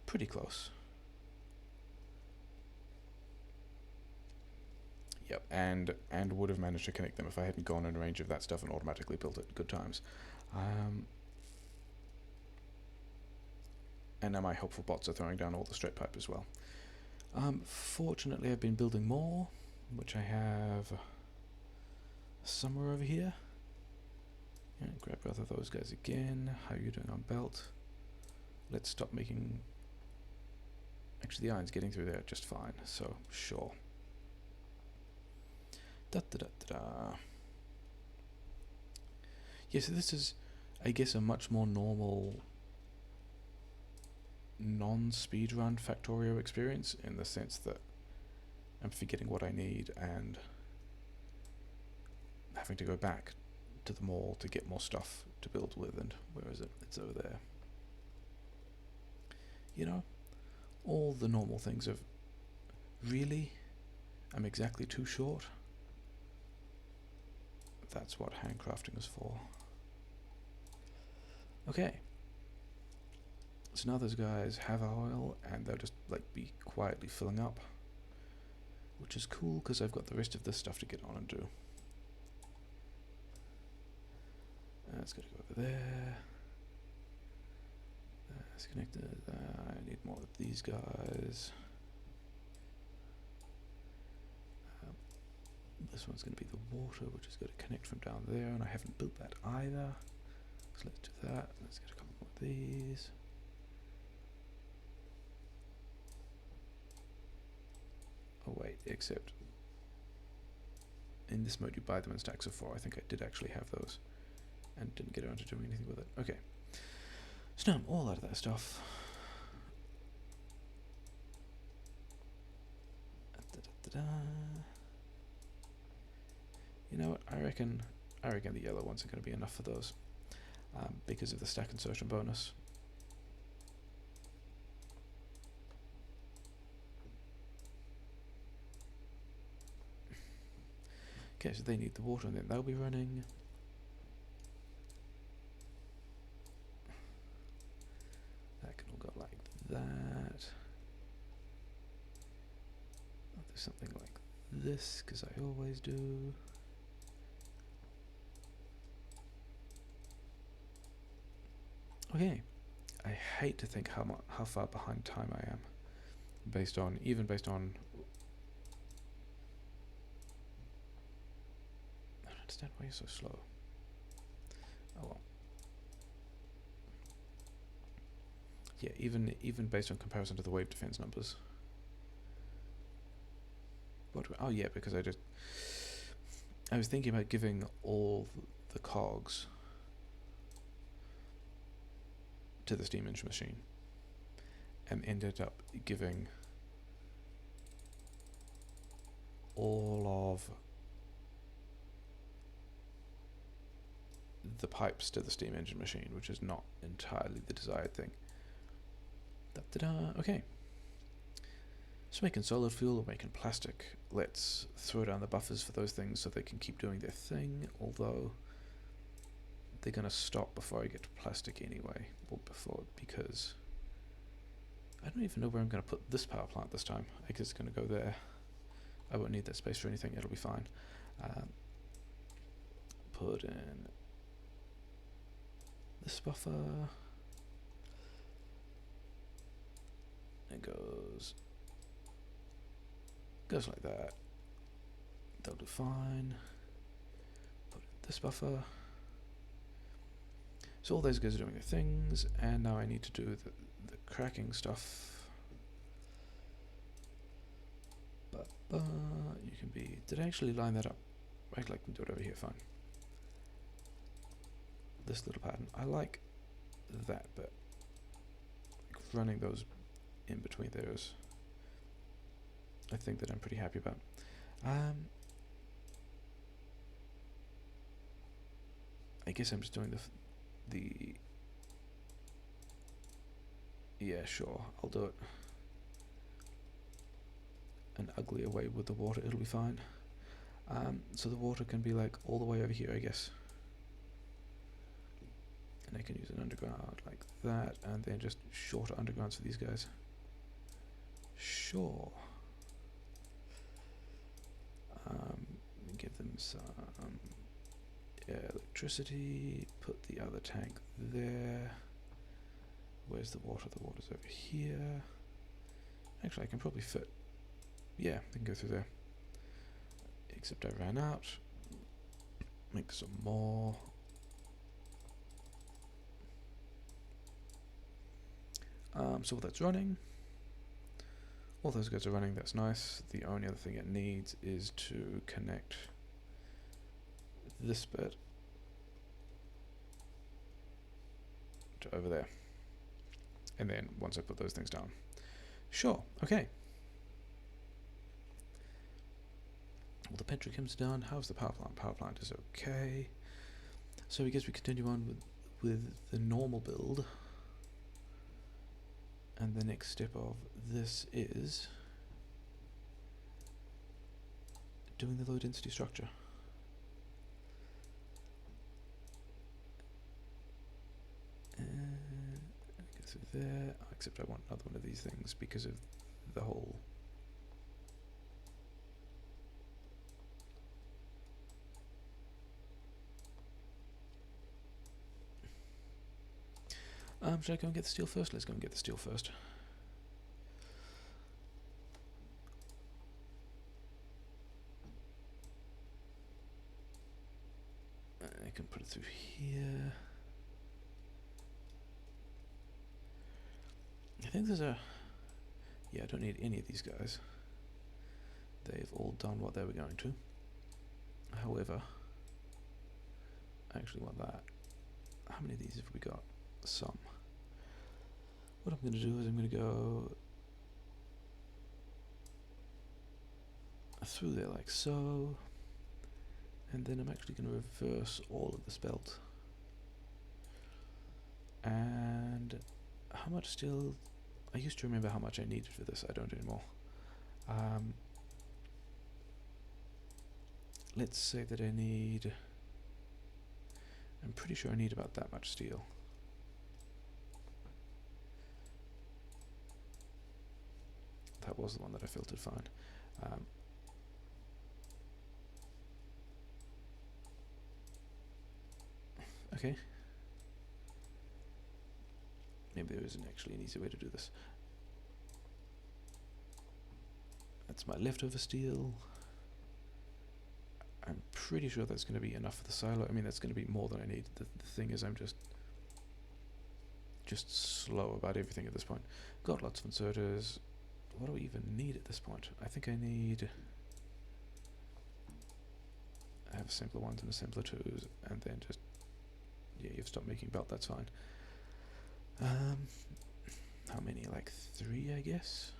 pretty close. Yep, and would have managed to connect them if I hadn't gone in range of that stuff and automatically built it. Good times. And now my helpful bots are throwing down all the straight pipe as well. Fortunately, I've been building more, which I have somewhere over here. Yeah, grab both of those guys again. How are you doing on belt? Let's stop making... Actually, the iron's getting through there just fine, so sure. Yeah, so this is, I guess, a much more normal non-speedrun Factorio experience, in the sense that I'm forgetting what I need and having to go back to the mall to get more stuff to build with. And where is it? It's over there. You know, all the normal things of, really? I'm exactly too short? That's what handcrafting is for. Okay. So now those guys have oil, and they'll just like be quietly filling up, which is cool because I've got the rest of this stuff to get on and do. Let's go over there. That's connected. I need more of these guys. This one's going to be the water, which is going to connect from down there, and I haven't built that either. So let's do that. Let's get a couple more of these. Oh wait, except in this mode you buy them in stacks of 4. I think I did actually have those and didn't get around to doing anything with it. Okay. So now I'm all out of that stuff. You know what? I reckon the yellow ones are going to be enough for those, because of the stack insertion bonus. Okay, so they need the water, and then they'll be running. that. I'll do something like this, because I always do. Okay, I hate to think how far behind time I am, even based on. I don't understand why you're so slow. Oh well. Yeah, even based on comparison to the wave defense numbers. Oh yeah, because I was thinking about giving all the cogs to the steam engine machine, and ended up giving all of the pipes to the steam engine machine, which is not entirely the desired thing. Da-da-da. Okay. So making solid fuel or making plastic, let's throw down the buffers for those things so they can keep doing their thing, although they're going to stop before I get to plastic anyway, because I don't even know where I'm going to put this power plant this time. I guess it's going to go there. I won't need that space for anything, it'll be fine. Put in this buffer. It goes like that. That'll do fine. Put in this buffer. So all those guys are doing their things, and now I need to do the cracking stuff. You can be. Did I actually line that up? I'd like to do it over here. Fine. This little pattern. I like that, but running those in between there is, I think, that I'm pretty happy about. I guess I'm just doing the yeah, sure, I'll do it an uglier way with the water, it'll be fine. So the water can be like all the way over here, I guess. And I can use an underground like that, and then just shorter undergrounds for these guys. Sure. Give them some electricity, put the other tank there. Where's the water? The water's over here. Actually, I can probably fit. Yeah, I can go through there. Except I ran out. Make some more. So that's running. All those guys are running, that's nice. The only other thing it needs is to connect this bit to over there. And then once I put those things down. Sure, okay. Well, the petrochem's done. How's the power plant? Power plant is okay. So I guess we continue on with the normal build. And the next step of this is doing the low density structure. And I go through there, except I want another one of these things because of the whole should I go and get the steel first? Let's go and get the steel first. I can put it through here. I think there's a... Yeah, I don't need any of these guys. They've all done what they were going to. However, I actually want that. How many of these have we got? Some. What I'm going to do is I'm going to go through there like so, and then I'm actually going to reverse all of this belt. And how much steel? I used to remember how much I needed for this, I don't anymore. Let's say that I need, I'm pretty sure I need about that much steel. that was the one that I filtered fine. Okay. Maybe there isn't actually an easy way to do this. That's my leftover steel. I'm pretty sure that's going to be enough for the silo. I mean, that's going to be more than I need. The thing is, I'm just slow about everything at this point. Got lots of inserters. What do I even need at this point? I think I need... I have a simpler ones and a simpler twos, and then just... Yeah, you've stopped making belt, that's fine. How many? Like 3, I guess?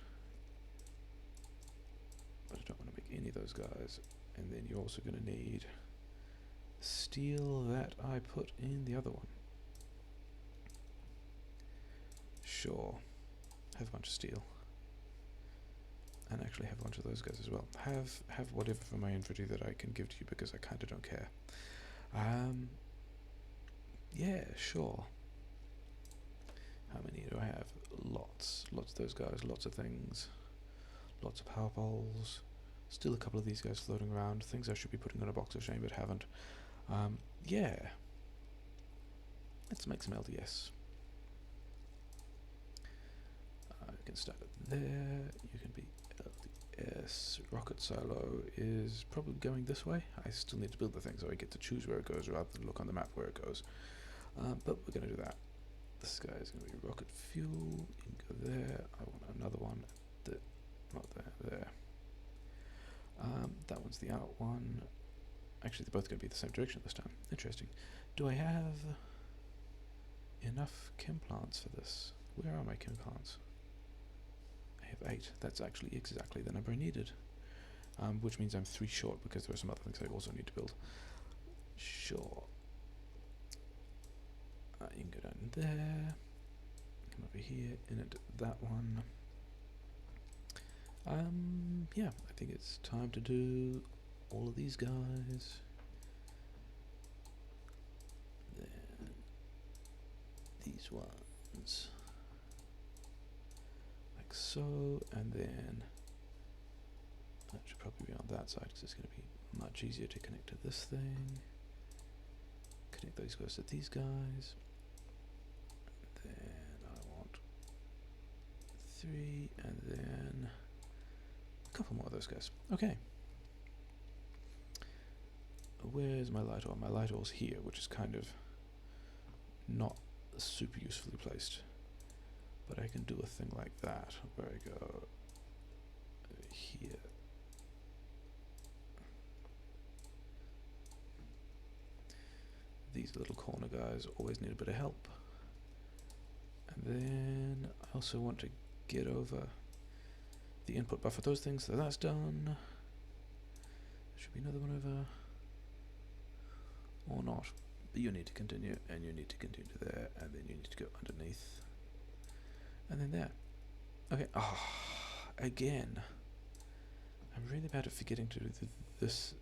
But I don't want to make any of those guys. And then you're also going to need steel that I put in the other one. Sure. Have a bunch of steel. And actually have a bunch of those guys as well. Have whatever from my inventory that I can give to you because I kind of don't care. Yeah, sure. How many do I have? Lots. Lots of those guys, lots of things. Lots of power poles. Still a couple of these guys floating around. Things I should be putting on a box of shame but haven't. Yeah. Let's make some LDS. You can start it there. You can be LDS. Rocket silo is probably going this way. I still need to build the thing so I get to choose where it goes rather than look on the map where it goes. But we're going to do that. This guy is going to be rocket fuel. You can go there. I want another one. Not there. There. That one's the out one. Actually, they're both going to be the same direction this time. Interesting. Do I have enough chem plants for this? Where are my chem plants? I have 8. That's actually exactly the number I needed. Which means I'm 3 short because there are some other things I also need to build. Sure. You can go down there. Come over here, in it, that one. Yeah, I think it's time to do all of these guys. Then these ones. Like so, and then that should probably be on that side because it's going to be much easier to connect to this thing. Connect those guys to these guys. Then I want 3, and then a couple more of those guys. Okay. Where's my light ore? My light ore's here, which is kind of not super usefully placed. But I can do a thing like that, where I go here. These little corner guys always need a bit of help. And then I also want to get over the input buffer, those things, so that's done. There should be another one over. Or not. But you need to continue, and you need to continue there, and then you need to go underneath. And then there. Okay. Again. I'm really bad at forgetting to do this,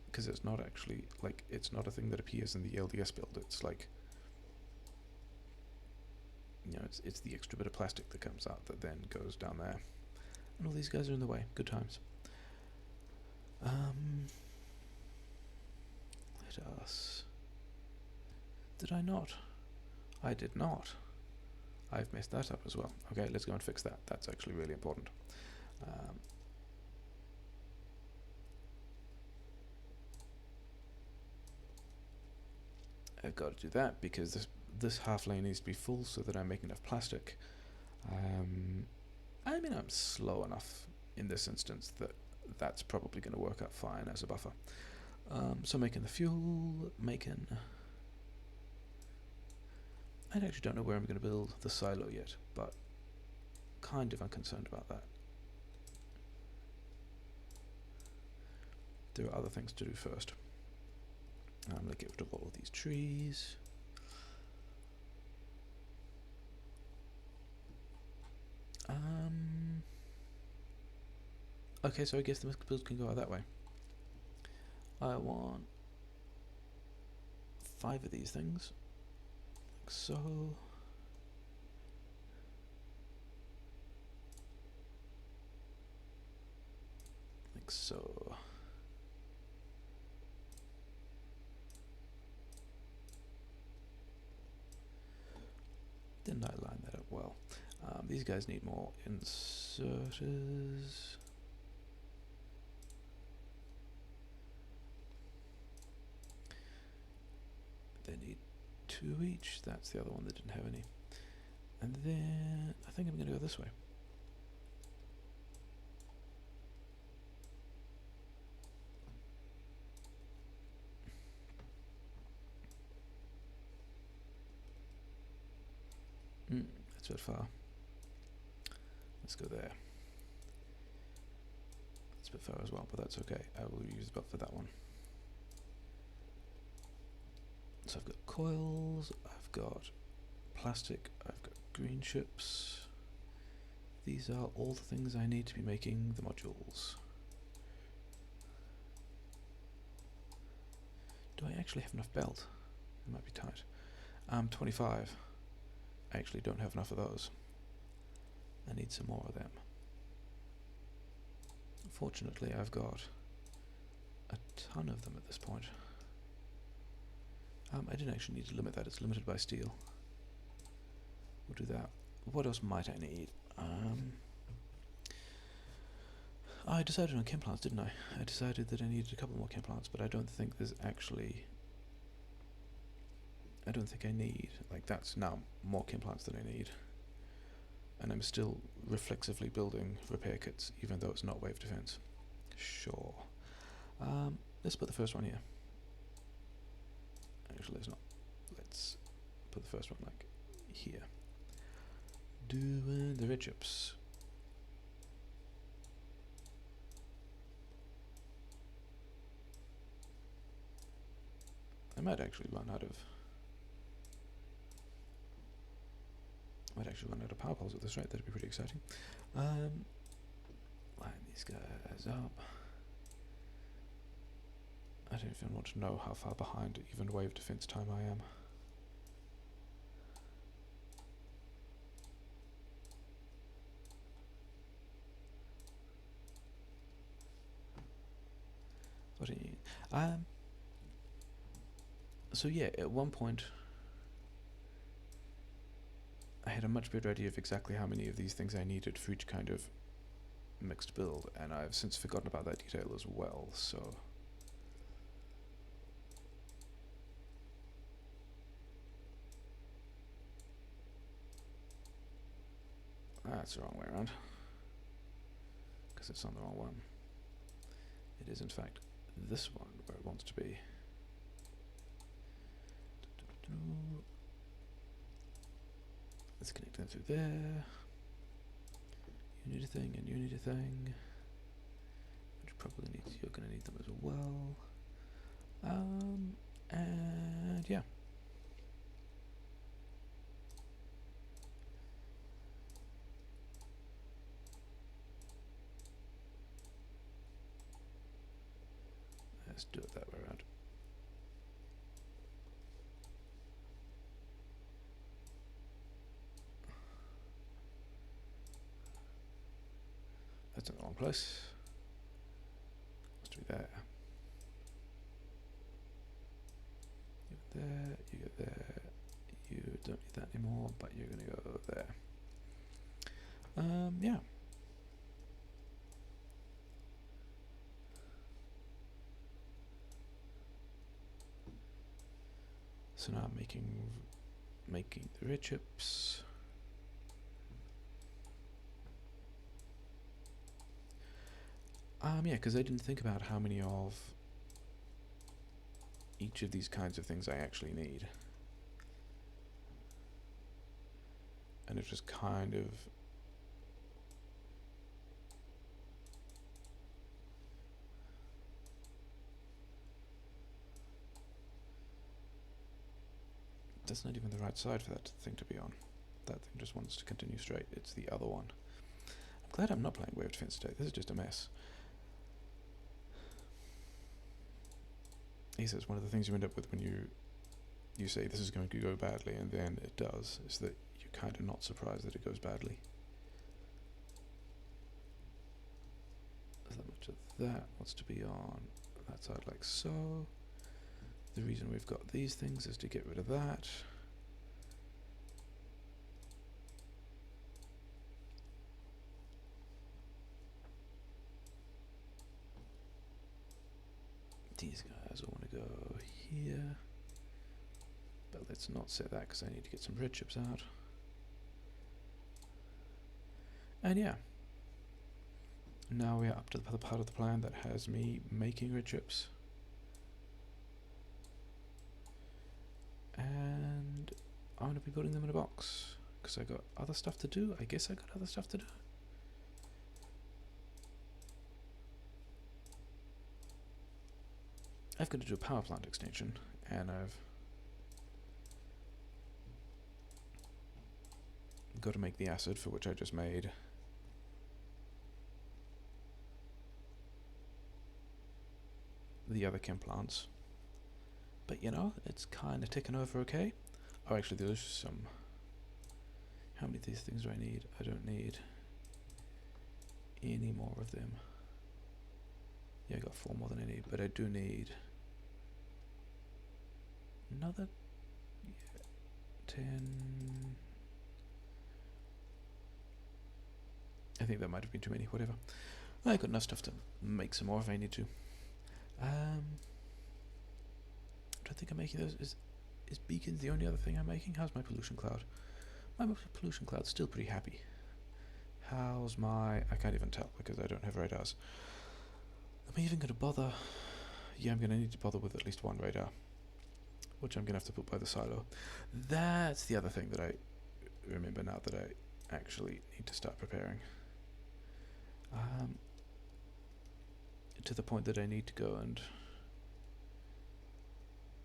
because it's not actually, like, it's not a thing that appears in the LDS build. It's like, you know, it's the extra bit of plastic that comes out that then goes down there. And all these guys are in the way. Good times. Let us... Did I not? I did not. I've messed that up as well. Okay, let's go and fix that. That's actually really important. I've got to do that because this half lane needs to be full so that I make enough plastic. I mean, I'm slow enough in this instance that that's probably going to work out fine as a buffer. So making the fuel, making... I actually don't know where I'm going to build the silo yet, but kind of unconcerned about that. There are other things to do first. I'm going to get rid of all of these trees. Okay, so I guess the build can go out that way. I want 5 of these things, like so. like so. Didn't I line that up well? These guys need more inserters. They need 2 each. That's the other one that didn't have any. And then I think I'm going to go this way. That's a bit far. Let's go there. That's a bit far as well, but that's okay. I will use the belt for that one. So I've got coils, I've got plastic, I've got green chips. These are all the things I need to be making the modules. Do I actually have enough belt? It might be tight. 25. I actually don't have enough of those. I need some more of them. Fortunately, I've got a ton of them at this point. I didn't actually need to limit that. It's limited by steel. We'll do that. What else might I need? I decided on chem plants, didn't I? I decided that I needed a couple more chem plants, but I don't think there's actually... I don't think I need... Like, that's now more chem plants than I need. And I'm still reflexively building repair kits, even though it's not wave defense. Sure. Let's put the first one here. Actually, let's not. Let's put the first one, like, here. Doing the red chips. I might actually run out of... power poles at this rate. That'd be pretty exciting. Line these guys up. I don't even want to know how far behind even wave defense time I am. What do you need? So yeah, at one point I had a much better idea of exactly how many of these things I needed for each kind of mixed build, and I've since forgotten about that detail as well, so... That's the wrong way around, because it's on the wrong one. It is in fact this one where it wants to be. Let's connect them through there. You need a thing, and you need a thing. Which probably needs, you're going to need them as well. And yeah. Let's do it that way around. That's in the wrong place. Let's do that. You get there, you get there. You don't need that anymore, but you're going to go there. Yeah. So now I'm making the red chips. Yeah, because I didn't think about how many of each of these kinds of things I actually need. And it just kind of... That's not even the right side for that thing to be on. That thing just wants to continue straight. It's the other one. I'm glad I'm not playing wave defense today. This is just a mess. He says one of the things you end up with when you say this is going to go badly and then it does, is that you're kind of not surprised that it goes badly. That much of that wants to be on that side like so. The reason we've got these things is to get rid of that. These guys all want to go here. But let's not set that because I need to get some red chips out. And yeah. Now we are up to the part of the plan that has me making red chips. And I'm going to be putting them in a box because I got other stuff to do. I guess I got other stuff to do. I've got to do a power plant extension, and I've got to make the acid for which I just made the other chem plants. But you know, it's kind of ticking over okay. Oh, actually there's some... How many of these things do I need? I don't need any more of them. Yeah, I got 4 more than I need, but I do need another 10. I think that might have been too many, whatever. I got enough stuff to make some more if I need to. I don't think I'm making those. Is beacons the only other thing I'm making? How's my pollution cloud? My pollution cloud's still pretty happy. How's my... I can't even tell because I don't have radars. Am I even going to bother? Yeah, I'm going to need to bother with at least 1 radar, which I'm going to have to put by the silo. That's the other thing that I remember now that I actually need to start preparing. To the point that I need to go and...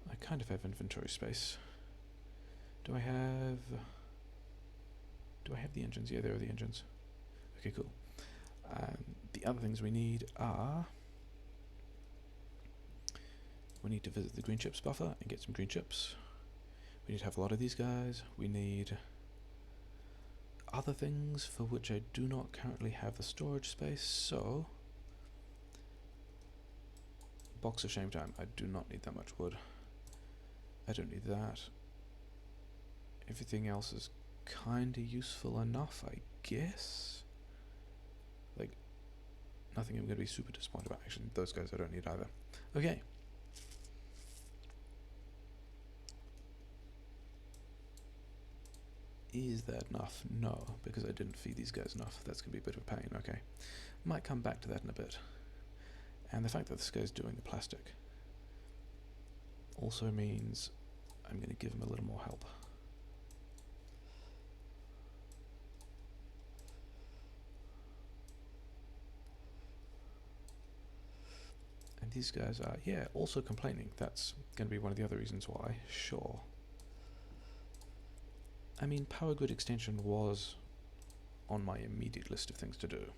I kind of have inventory space. Do I have the engines? Yeah, there are the engines. Okay, cool. The other things we need are... We need to visit the green chips buffer and get some green chips. We need to have a lot of these guys. We need other things for which I do not currently have the storage space, so... Box of shame time. I do not need that much wood. I don't need that. Everything else is kinda useful enough, I guess. Like, nothing I'm gonna be super disappointed about. Actually, those guys I don't need either. Okay. Is that enough? No, because I didn't feed these guys enough. That's gonna be a bit of a pain, okay. Might come back to that in a bit. And the fact that this guy's doing the plastic also means I'm going to give him a little more help. And these guys are, yeah, also complaining. That's going to be one of the other reasons why, sure. I mean, power grid extension was on my immediate list of things to do.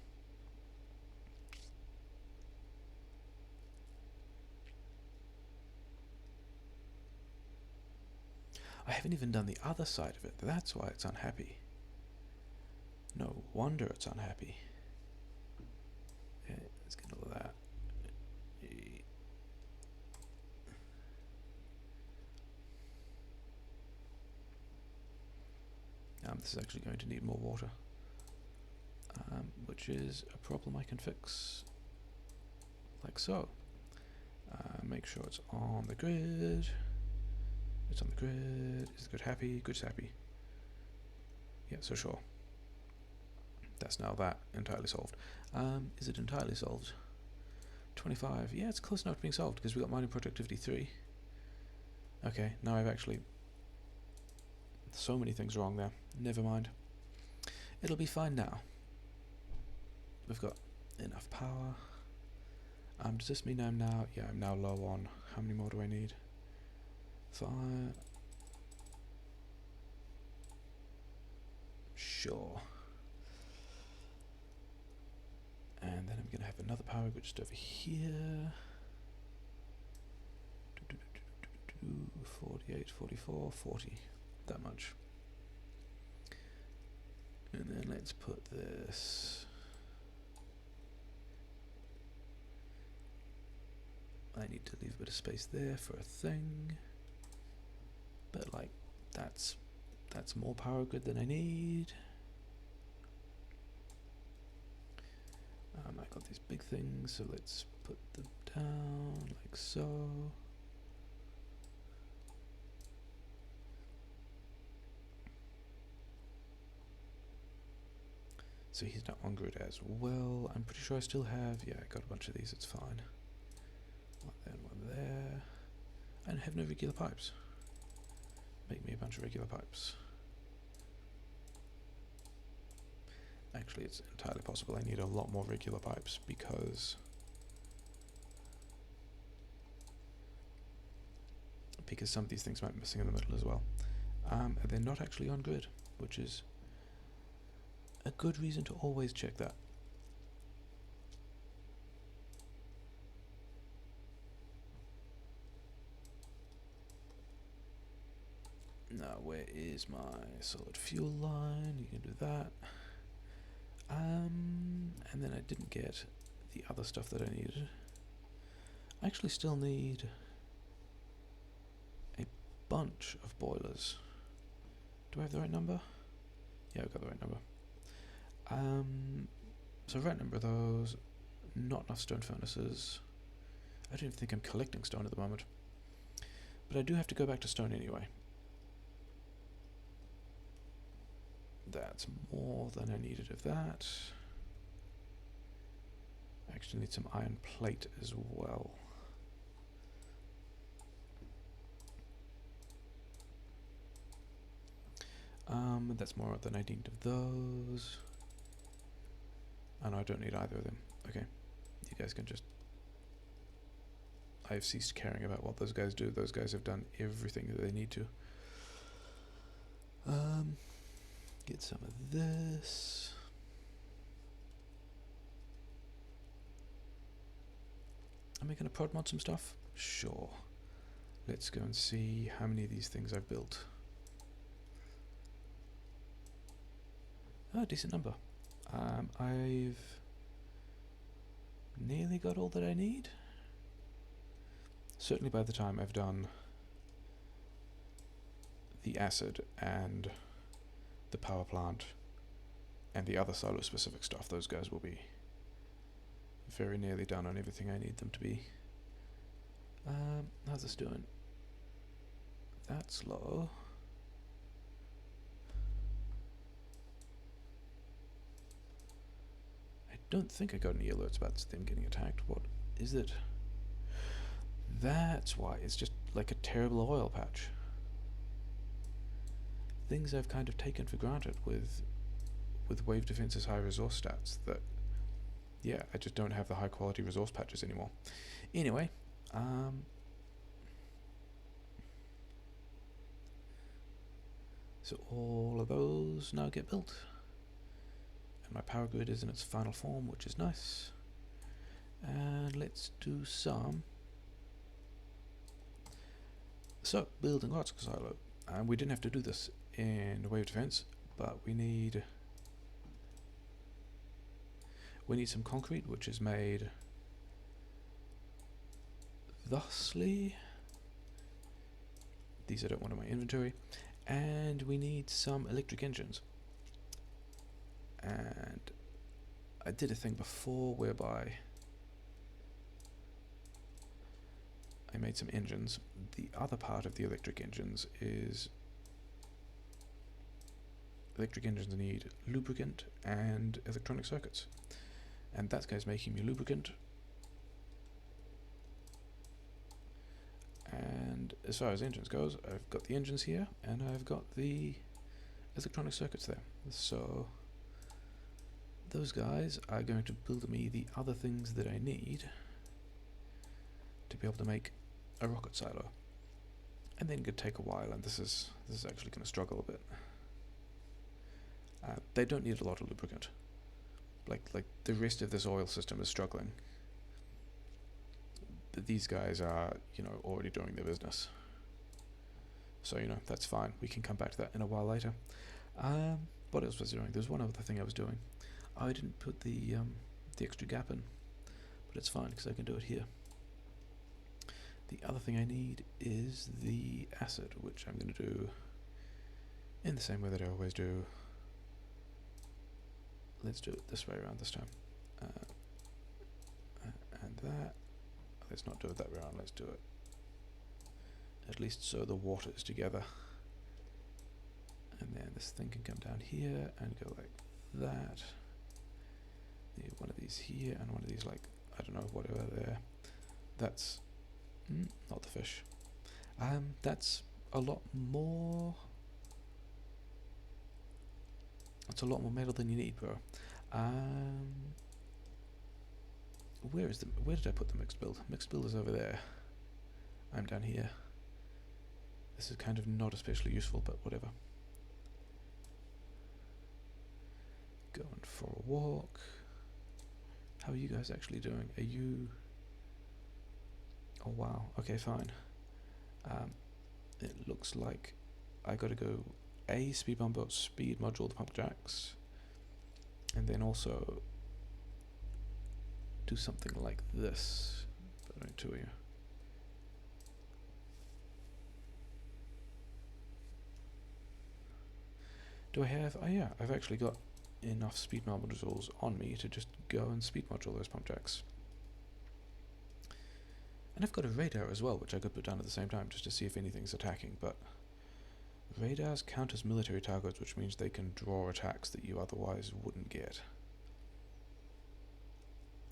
I haven't even done the other side of it. That's why it's unhappy. No wonder it's unhappy. Yeah, let's get all of that. This is actually going to need more water, which is a problem I can fix like so. Make sure it's on the grid. It's on the grid. Is the grid happy? Grid's happy. Yeah, so sure. That's now that entirely solved. Is it entirely solved? 25. Yeah, it's close enough to being solved because we got mining productivity 3. Okay, now I've actually... So many things wrong there. Never mind. It'll be fine now. We've got enough power. Does this mean I'm now... Yeah, I'm now low on... How many more do I need? 5. Sure. And then I'm going to have another power grid just over here. 48, 44, 40. That much. And then let's put this I need to leave a bit of space there for a thing, but like that's more power grid than I need. I got these big things, so let's put them down like so. So he's not on grid as well. I'm pretty sure I still have, yeah, I got a bunch of these, it's fine. One there and one there. And have no regular pipes. Make me a bunch of regular pipes. Actually, it's entirely possible I need a lot more regular pipes because some of these things might be missing in the middle as well. And they're not actually on grid, which is a good reason to always check that. Now, where is my solid fuel line? You can do that. And then I didn't get the other stuff that I needed. I actually still need a bunch of boilers. Do I have the right number? Yeah, I've got the right number. So right number of those, not enough stone furnaces. I don't even think I'm collecting stone at the moment. But I do have to go back to stone anyway. That's more than I needed of that. I actually need some iron plate as well. That's more than I need of those. Oh no, I don't need either of them. Okay, you guys can just... I've ceased caring about what those guys do. Those guys have done everything that they need to. Get some of this. Am I going to prod mod some stuff? Sure. Let's go and see how many of these things I've built. Oh, decent number. I've nearly got all that I need. Certainly by the time I've done the acid and the power plant and the other silo specific stuff, those guys will be very nearly done on everything I need them to be. How's this doing? That's low. I don't think I got any alerts about them getting attacked. What is it? That's why. It's just like a terrible oil patch. Things I've kind of taken for granted with Wave Defense's high resource stats that, yeah, I just don't have the high quality resource patches anymore. Anyway, so all of those now get built. And my power grid is in its final form, which is nice. And let's do some... So, building lots of silo. And we didn't have to do this in Wave Defense, but we need some concrete, which is made thusly. These I don't want in my inventory. And we need some electric engines. And I did a thing before whereby I made some engines. The other part of the electric engines is electric engines need lubricant and electronic circuits. And that guy's making me lubricant. And as far as engines goes, I've got the engines here and I've got the electronic circuits there. So those guys are going to build me the other things that I need to be able to make a rocket silo. And then it could take a while, and this is actually going to struggle a bit. They don't need a lot of lubricant. Like the rest of this oil system is struggling. But these guys are, already doing their business. So, that's fine. We can come back to that in a while later. What else was I doing? There's one other thing I was doing. I didn't put the extra gap in, but it's fine because I can do it here. The other thing I need is the acid, which I'm going to do in the same way that I always do. Let's do it this way around this time. And that. Let's not do it that way around, let's do it at least so the water is together. And then this thing can come down here and go like that. Need one of these here and one of these, like, I don't know, whatever there. That's not the fish. That's a lot more. That's a lot more metal than you need, bro. Where did I put the mixed build? Mixed build is over there. I'm down here. This is kind of not especially useful, but whatever. Going for a walk. How are you guys actually doing? Are you... Oh wow, okay, fine. It looks like I gotta go speed module the pump jacks, and then also do something like this, but only two of you. Do I have, oh yeah, I've actually got enough speed modules on me to just go and speed module those pump jacks. And I've got a radar as well, which I could put down at the same time just to see if anything's attacking, but radars count as military targets, which means they can draw attacks that you otherwise wouldn't get.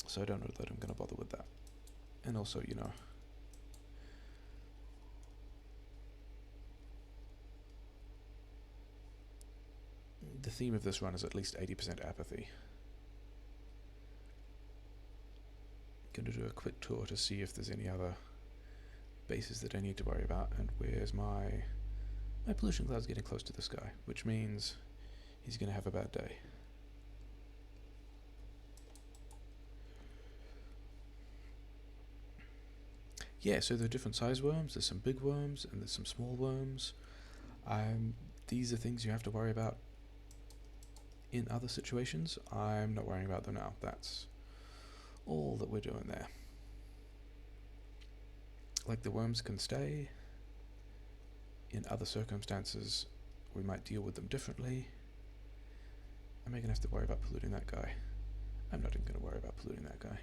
So I don't know that I'm going to bother with that. And also, you know, the theme of this run is at least 80% apathy. Going to do a quick tour to see if there's any other bases that I need to worry about. And where's my pollution cloud's getting close to this guy, which means he's going to have a bad day. Yeah, so there are different size worms. There's some big worms and there's some small worms. These are things you have to worry about in other situations. I'm not worrying about them now. That's all that we're doing there. Like, the worms can stay. In other circumstances, we might deal with them differently. Am I going to have to worry about polluting that guy? I'm not even going to worry about polluting that guy.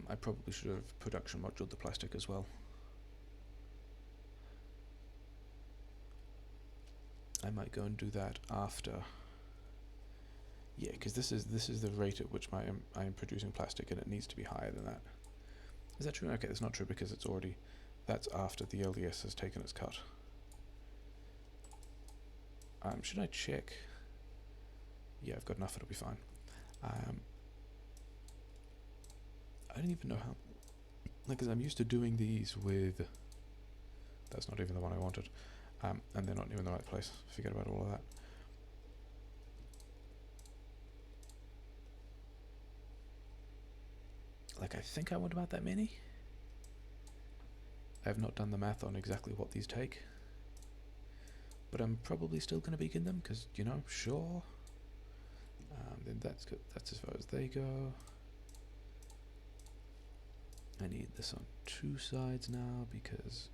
I probably should have production moduled the plastic as well. I might go and do that after. Yeah, because this is the rate at which I am producing plastic, and it needs to be higher than that. Is that true? Okay, that's not true because it's already, that's after the LDS has taken its cut. Should I check? Yeah, I've got enough, it'll be fine. I don't even know how, like, because I'm used to doing these with, that's not even the one I wanted, and they're not even in the right place. Forget about all of that. Like, I think I want about that many. I have not done the math on exactly what these take, but I'm probably still going to begin them because, you know, sure. Then that's good. That's as far as they go. I need this on two sides now because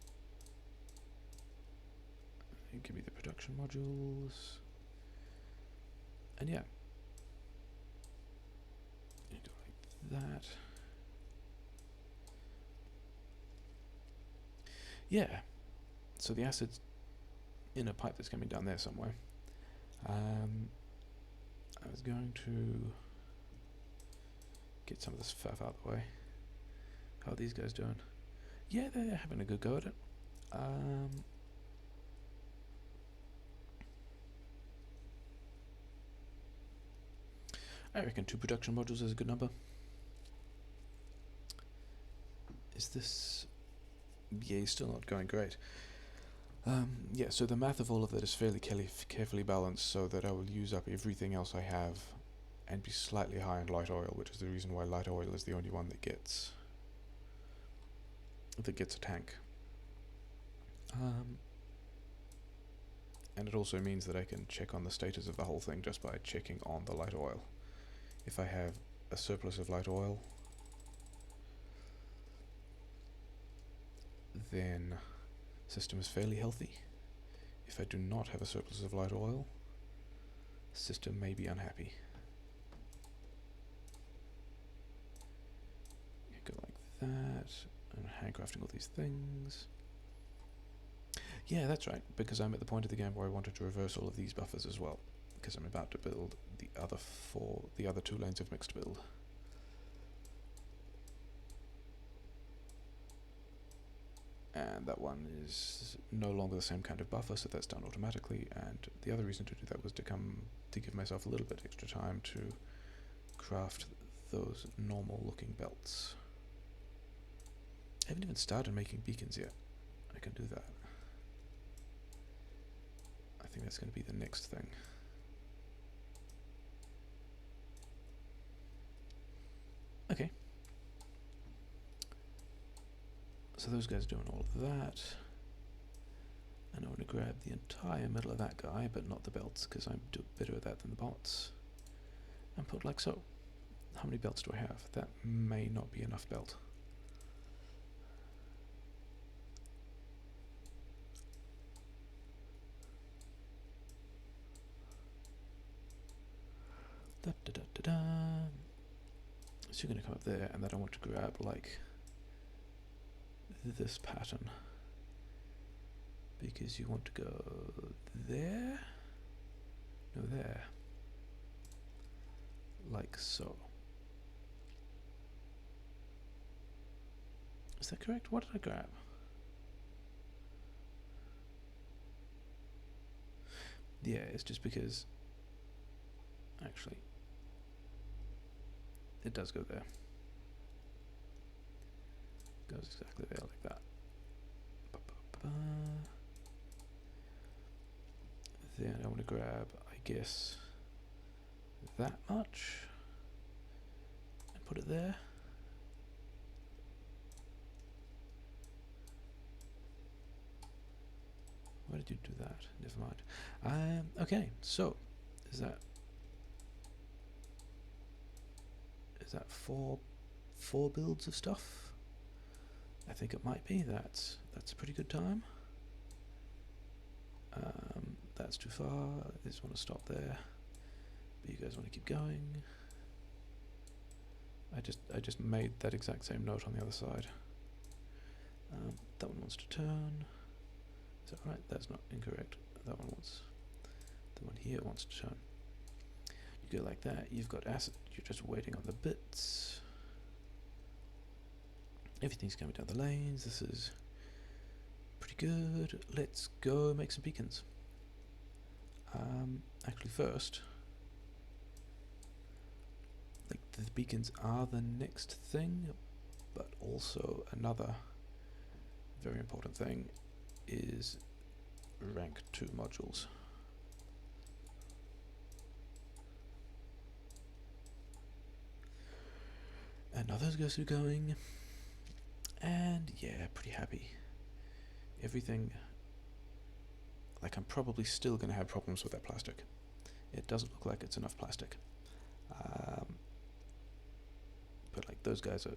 give me the production modules. And yeah, you do like that. Yeah, so the acid's in a pipe that's coming down there somewhere. I was going to get some of this faff out of the way. How are these guys doing? Yeah, they're having a good go at it. I reckon 2 production modules is a good number. Is this... Yeah, he's still not going great. Yeah, so the math of all of that is fairly carefully balanced so that I will use up everything else I have and be slightly high in light oil, which is the reason why light oil is the only one that gets a tank. And it also means that I can check on the status of the whole thing just by checking on the light oil. If I have a surplus of light oil, then system is fairly healthy. If I do not have a surplus of light oil, system may be unhappy. Go like that. I'm handcrafting all these things. Yeah, that's right, because I'm at the point of the game where I wanted to reverse all of these buffers as well, because I'm about to build the other two lanes of mixed build. And that one is no longer the same kind of buffer, so that's done automatically. And the other reason to do that was to give myself a little bit extra time to craft those normal looking belts. I haven't even started making beacons yet. I can do that. I think that's going to be the next thing. Okay. So those guys are doing all of that. And I want to grab the entire middle of that guy, but not the belts, because I'm better at that than the bots. And put like so. How many belts do I have? That may not be enough belt. Da, da, da, da, da. So you're going to come up there, and then I want to grab like this pattern, because you want to go there, no, there, like so. Is that correct? What did I grab? Yeah, it's just because actually it does go there. Goes exactly there, like that. Then I want to grab, I guess, that much and put it there. Why did you do that? Never mind. Okay, so is that four builds of stuff? I think it might be. That's a pretty good time. That's too far. I just want to stop there. But you guys want to keep going. I just made that exact same note on the other side. That one wants to turn. Is that right? That's not incorrect. That one wants. The one here wants to turn. You go like that. You've got acid. You're just waiting on the bits. Everything's coming down the lanes. This is pretty good. Let's go make some beacons. Actually, first, like the beacons are the next thing, but also another very important thing is rank 2 modules. And now those guys are going, and yeah, pretty happy. Everything, like I'm probably still going to have problems with that plastic. It doesn't look like it's enough plastic. But like those guys are,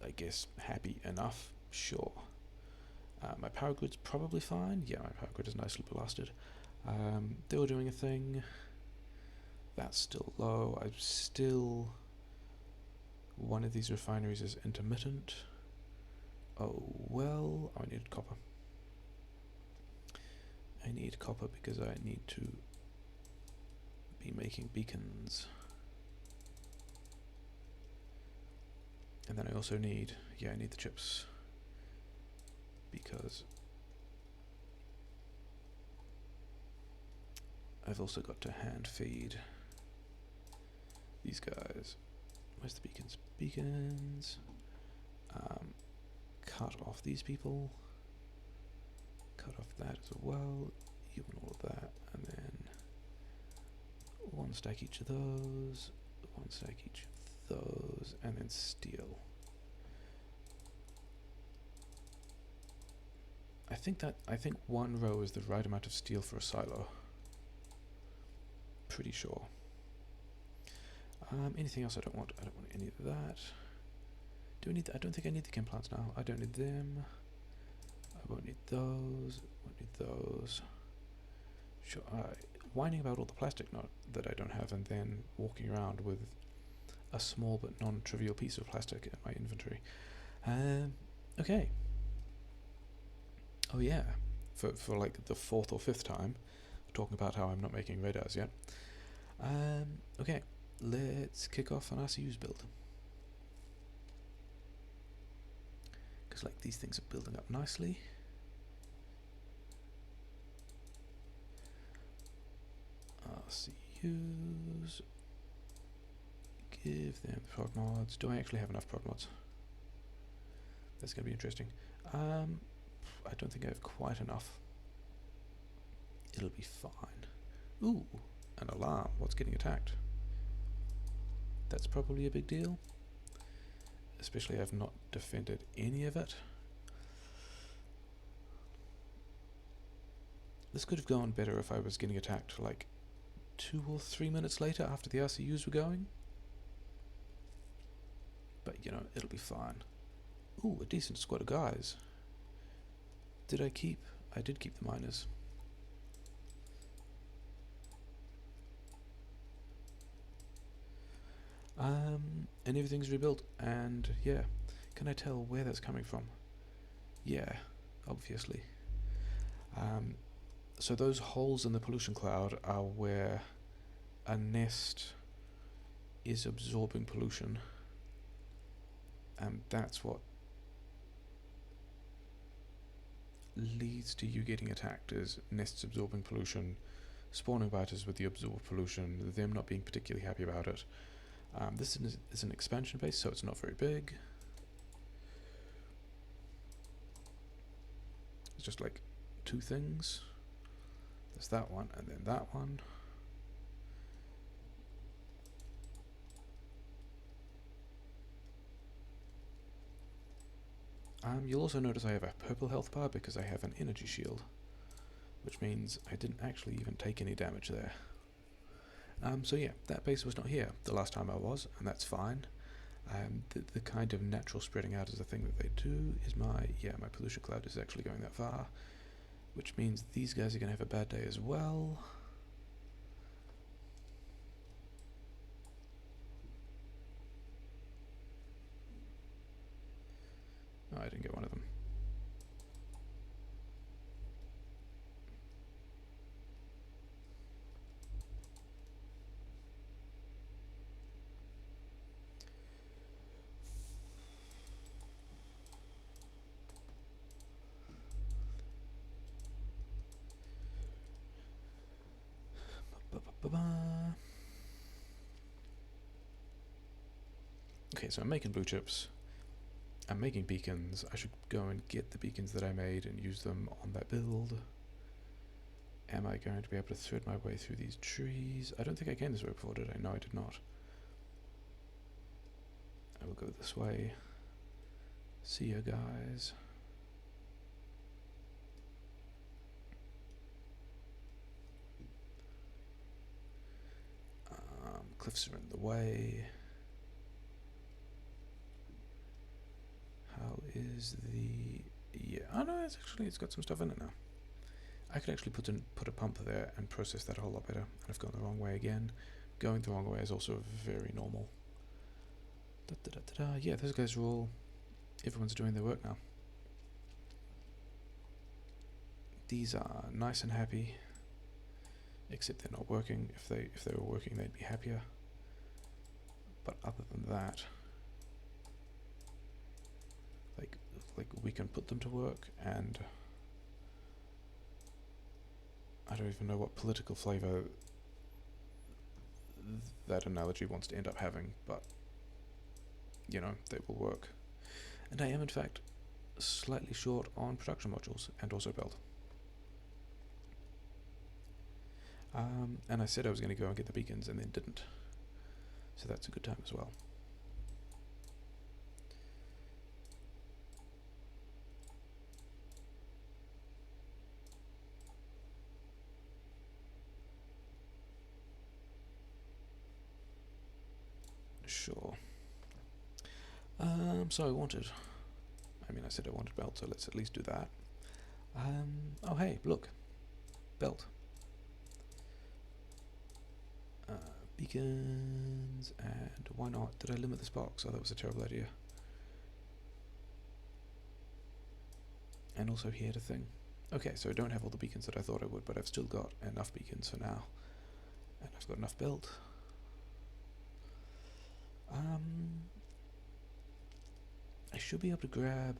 I guess, happy enough, sure. My power grid's probably fine. Yeah, my power grid is nicely blasted. They were doing a thing. That's still low. I'm still... One of these refineries is intermittent. Oh, well, I need copper. I need copper because I need to be making beacons. And then I also need, yeah, I need the chips. Because I've also got to hand feed these guys. Where's the beacons? Beacons. Cut off these people. Cut off that as well. You want all of that. And then one stack each of those. One stack each of those. And then steel. I I think 1 row is the right amount of steel for a silo. Pretty sure. Anything else I don't want? I don't want any of that. Do I need? I don't think I need the chem plants now. I don't need them. I won't need those. Won't need those. Sure. Whining about all the plastic that I don't have, and then walking around with a small but non-trivial piece of plastic in my inventory. Okay. Oh yeah, for like the 4th or 5th time, talking about how I'm not making radars yet. Okay, let's kick off an RCU's build. Because like these things are building up nicely. RCUs. Give them prodmods. Do I actually have enough prodmods? That's going to be interesting. I don't think I have quite enough. It'll be fine. Ooh, an alarm. What's getting attacked? That's probably a big deal. Especially I've not defended any of it. This could have gone better if I was getting attacked like 2 or 3 minutes later after the RCUs were going. But you know, it'll be fine. Ooh, a decent squad of guys. Did I keep? I did keep the miners. And everything's rebuilt, and yeah. Can I tell where that's coming from? Yeah, obviously. So those holes in the pollution cloud are where a nest is absorbing pollution, and that's what leads to you getting attacked, is nests absorbing pollution, spawning biters with the absorbed pollution, them not being particularly happy about it. This is an expansion base, so it's not very big. It's just like 2 things. There's that one, and then that one. You'll also notice I have a purple health bar because I have an energy shield, which means I didn't actually even take any damage there. So yeah, that base was not here the last time I was, and that's fine. The kind of natural spreading out is a thing that they do. Is my pollution cloud is actually going that far, which means these guys are going to have a bad day as well. Oh, I didn't get one of them. Okay, so I'm making blue chips. I'm making beacons. I should go and get the beacons that I made and use them on that build. Am I going to be able to thread my way through these trees? I don't think I came this way before, did I? No, I did not. I will go this way. See you guys. Cliffs are in the way. How is the... yeah, oh no, it's got some stuff in it now. I could actually put a pump there and process that a whole lot better, and I've gone the wrong way again. Going the wrong way is also very normal. Yeah, those guys are all... everyone's doing their work now. These are nice and happy, except they're not working. If they were working, they'd be happier. But other than that, like we can put them to work, and I don't even know what political flavor that analogy wants to end up having, but you know, they will work. And I am in fact slightly short on production modules and also build. And I said I was going to go and get the beacons and then didn't. So that's a good time as well. Sure. So I said I wanted belt, so let's at least do that. Oh hey, look. Belt. Beacons, and why not? Did I limit this box? Oh, that was a terrible idea. And also he had a thing. Okay, so I don't have all the beacons that I thought I would, but I've still got enough beacons for now. And I've got enough belt. I should be able to grab...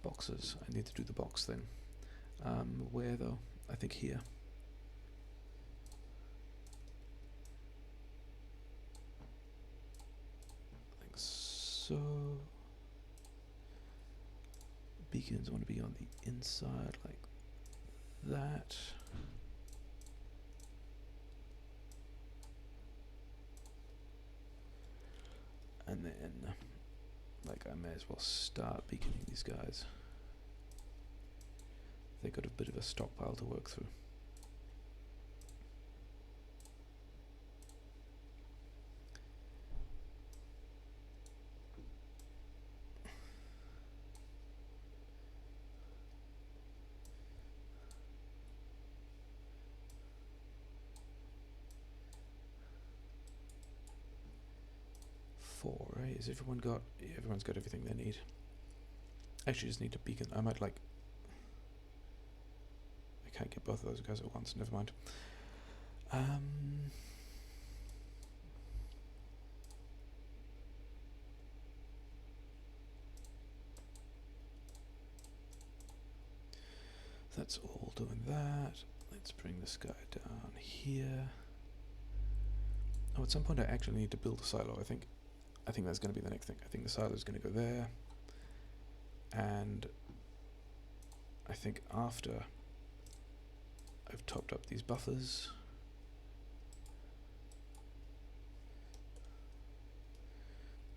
boxes. I need to do the box thing. Where though? I think here. I think so. Beacons want to be on the inside like that. And then, like, I may as well start beaconing these guys. They got a bit of a stockpile to work through. Four, right? Has everyone got... Yeah, everyone's got everything they need. Actually, just need to beacon. I might, like... I can't get both of those guys at once, never mind. That's all doing that. Let's bring this guy down here. Oh, at some point I actually need to build a silo. I think that's going to be the next thing. I think the silo is going to go there. And I think after I've topped up these buffers,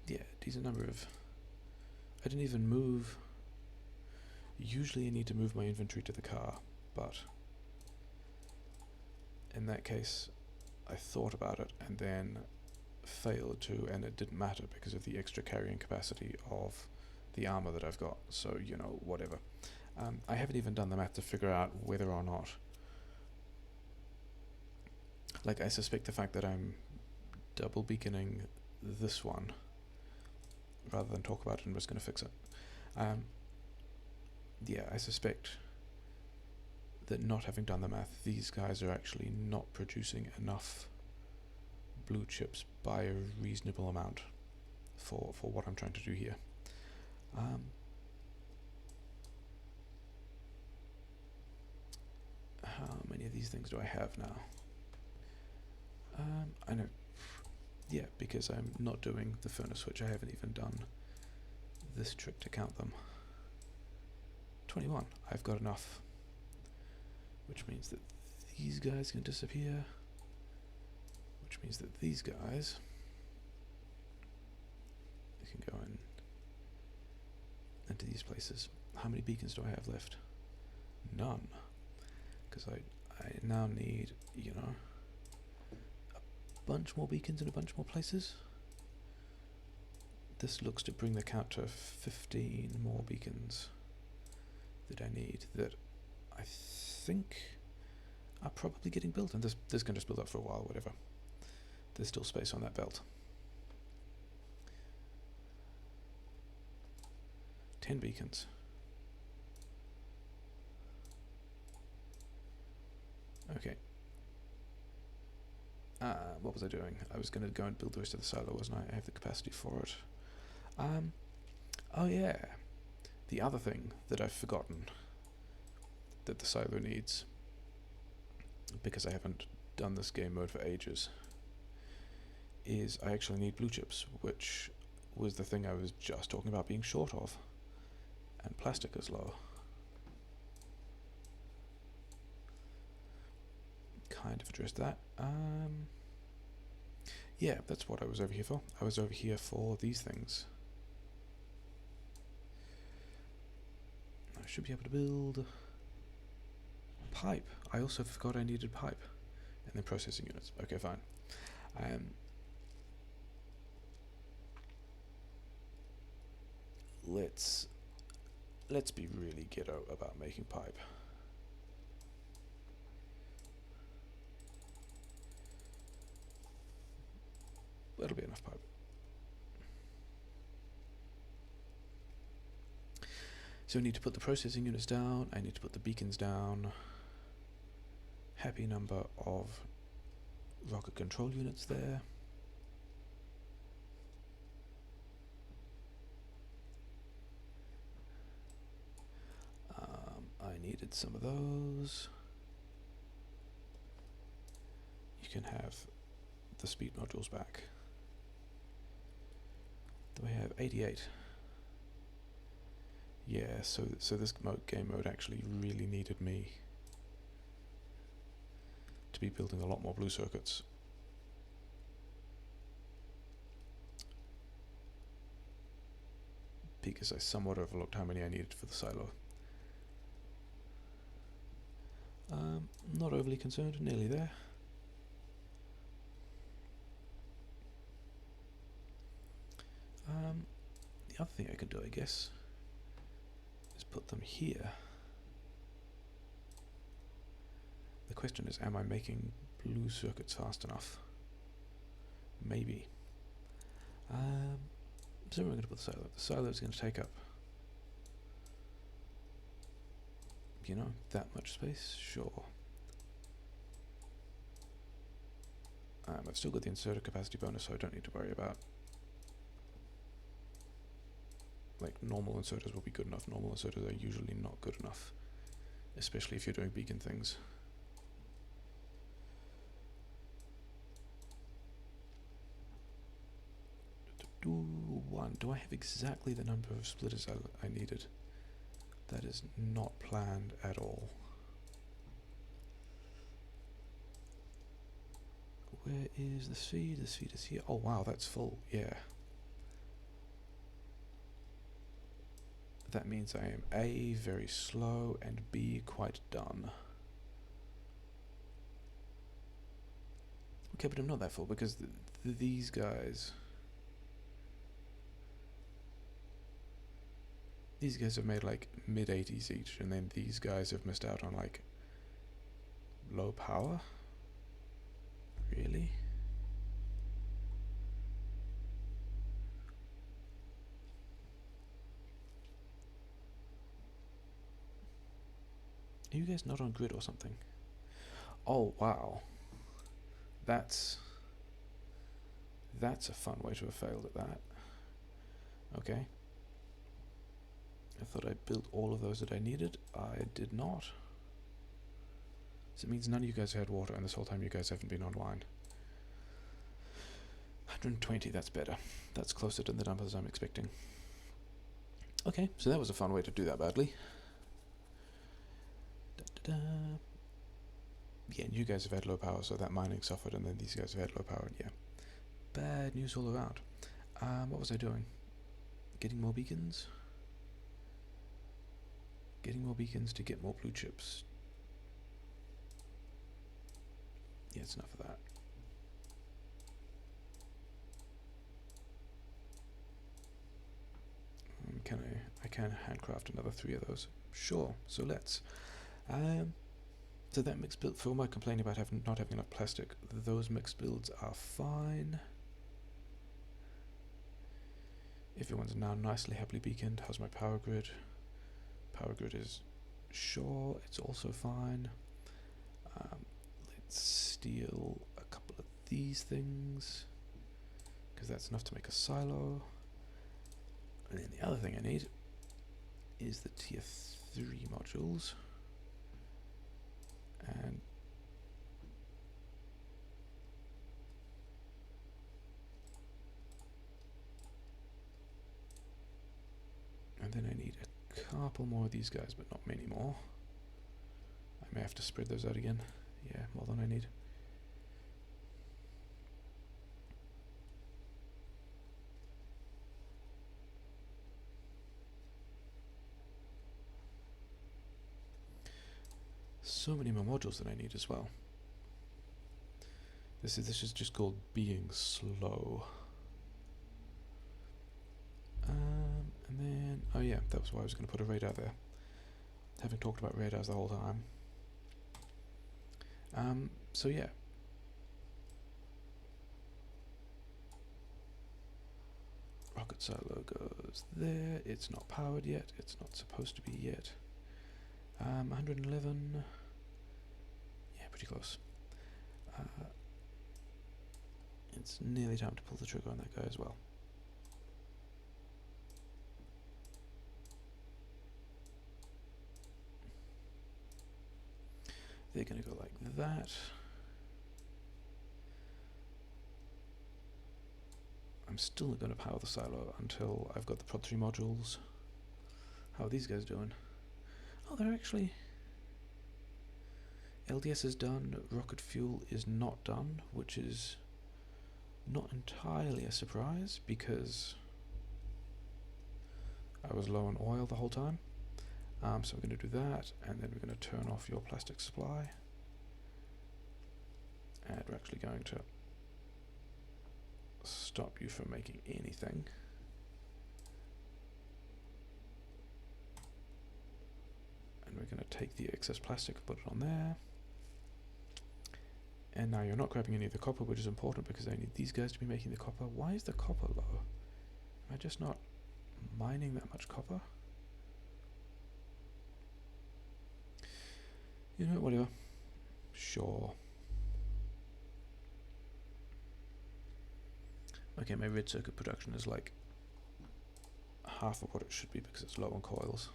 yeah, decent number of... I didn't even move... Usually I need to move my inventory to the car, but in that case I thought about it and then failed to, and it didn't matter because of the extra carrying capacity of the armor that I've got, so you know, whatever. I haven't even done the math to figure out whether or not, like, I suspect the fact that I'm double beaconing this one rather than talk about it, I'm just going to fix it. Yeah, I suspect that not having done the math, these guys are actually not producing enough blue chips by a reasonable amount for what I'm trying to do here. How many of these things do I have now? I know, yeah, because I'm not doing the furnace switch, I haven't even done this trick to count them. 21. I've got enough, which means that these guys can disappear, which means that these guys can go into these places. How many beacons do I have left? None, because I now need, you know, a bunch more beacons in a bunch more places. This looks to bring the count to 15 more beacons that I need, that I think are probably getting built, and this can just build up for a while, whatever. There's still space on that belt. 10 beacons. Okay. What was I doing? I was going to go and build the rest of the silo, wasn't I? I have the capacity for it. Oh yeah. The other thing that I've forgotten that the silo needs, because I haven't done this game mode for ages, is I actually need blue chips, which was the thing I was just talking about being short of. And plastic is low. Kind of addressed that. Yeah, that's what I was over here for. I was over here for these things. I should be able to build pipe. I also forgot I needed pipe. And then processing units. Okay, fine. Let's be really ghetto about making pipe. That'll be enough pipe. So I need to put the processing units down, I need to put the beacons down. Happy number of rocket control units there. I needed some of those. You can have the speed modules back. Do I have 88? Yeah, so this game mode actually really needed me to be building a lot more blue circuits. Because I somewhat overlooked how many I needed for the silo. Not overly concerned, nearly there. The other thing I can do, I guess, is put them here. The question is, am I making blue circuits fast enough? Maybe. So we're going to put the silo. The silo is going to take up, you know, that much space. Sure. I've still got the inserter capacity bonus, so I don't need to worry about. Like, normal inserters will be good enough. Normal inserters are usually not good enough, especially if you're doing beacon things. Do I have exactly the number of splitters I needed? That is not planned at all. Where is the feed? The feed is here. Oh wow, that's full. Yeah. That means I am A, very slow, and B, quite done. Okay, but I'm not that full because these guys... These guys have made like mid-80s each, and then these guys have missed out on like low power? Really? Are you guys not on grid or something? Oh wow. That's a fun way to have failed at that. Okay. I thought I built all of those that I needed. I did not. So it means none of you guys had water, and this whole time you guys haven't been online. 120, that's better. That's closer to the numbers I'm expecting. Okay, so that was a fun way to do that badly. Yeah, and you guys have had low power, so that mining suffered, and then these guys have had low power, and yeah. Bad news all around. What was I doing? Getting more beacons? Getting more beacons to get more blue chips. Yeah, it's enough of that. I can handcraft another 3 of those. Sure, so let's. So that mixed build, for all my complaining about not having enough plastic, those mixed builds are fine. Everyone's now nicely happily beaconed. How's my power grid? Power grid is sure, it's also fine. Let's steal a couple of these things, because that's enough to make a silo. And then the other thing I need is the tier 3 modules. And then I need a couple more of these guys, but not many more. I may have to spread those out again. Yeah, more than I need. so many more modules than I need as well. This is just called being slow. And then, oh yeah, that was why I was going to put a radar there. Having talked about radars the whole time. So yeah. Rocket silo goes there. It's not powered yet. It's not supposed to be yet. 111. Yeah, pretty close. It's nearly time to pull the trigger on that guy as well. They're going to go like that. I'm still not going to power the silo until I've got the Prod 3 modules. How are these guys doing? Oh, they're actually... LDS is done, rocket fuel is not done, which is not entirely a surprise because I was low on oil the whole time. So we're going to do that, and then we're going to turn off your plastic supply. And we're actually going to stop you from making anything. And we're going to take the excess plastic and put it on there. And now you're not grabbing any of the copper, which is important because I need these guys to be making the copper. Why is the copper low? Am I just not mining that much copper? You know, whatever. Sure. Okay, my red circuit production is like half of what it should be because it's low on coils.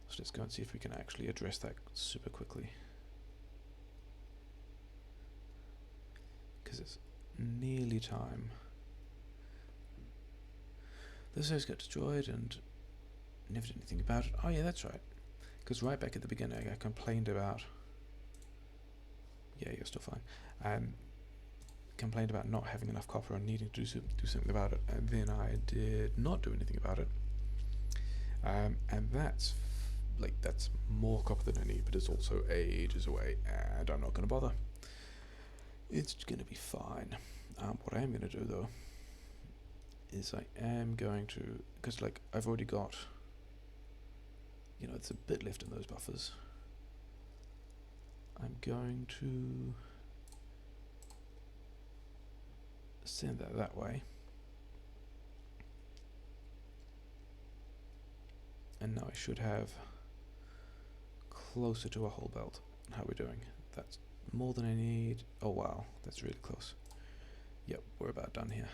So let's go and see if we can actually address that super quickly. Because it's nearly time. This house got destroyed and never did anything about it. Oh yeah, that's right. Because right back at the beginning I complained about... Yeah, you're still fine. Complained about not having enough copper and needing to do something about it. And then I did not do anything about it. And that's more copper than I need, but it's also ages away and I'm not going to bother. It's going to be fine. What I am going to do though is I am going to, because like I've already got, you know, it's a bit left in those buffers. I'm going to send that way. And now I should have closer to a whole belt. How are we doing? That's more than I need. Oh wow, that's really close. Yep, we're about done here.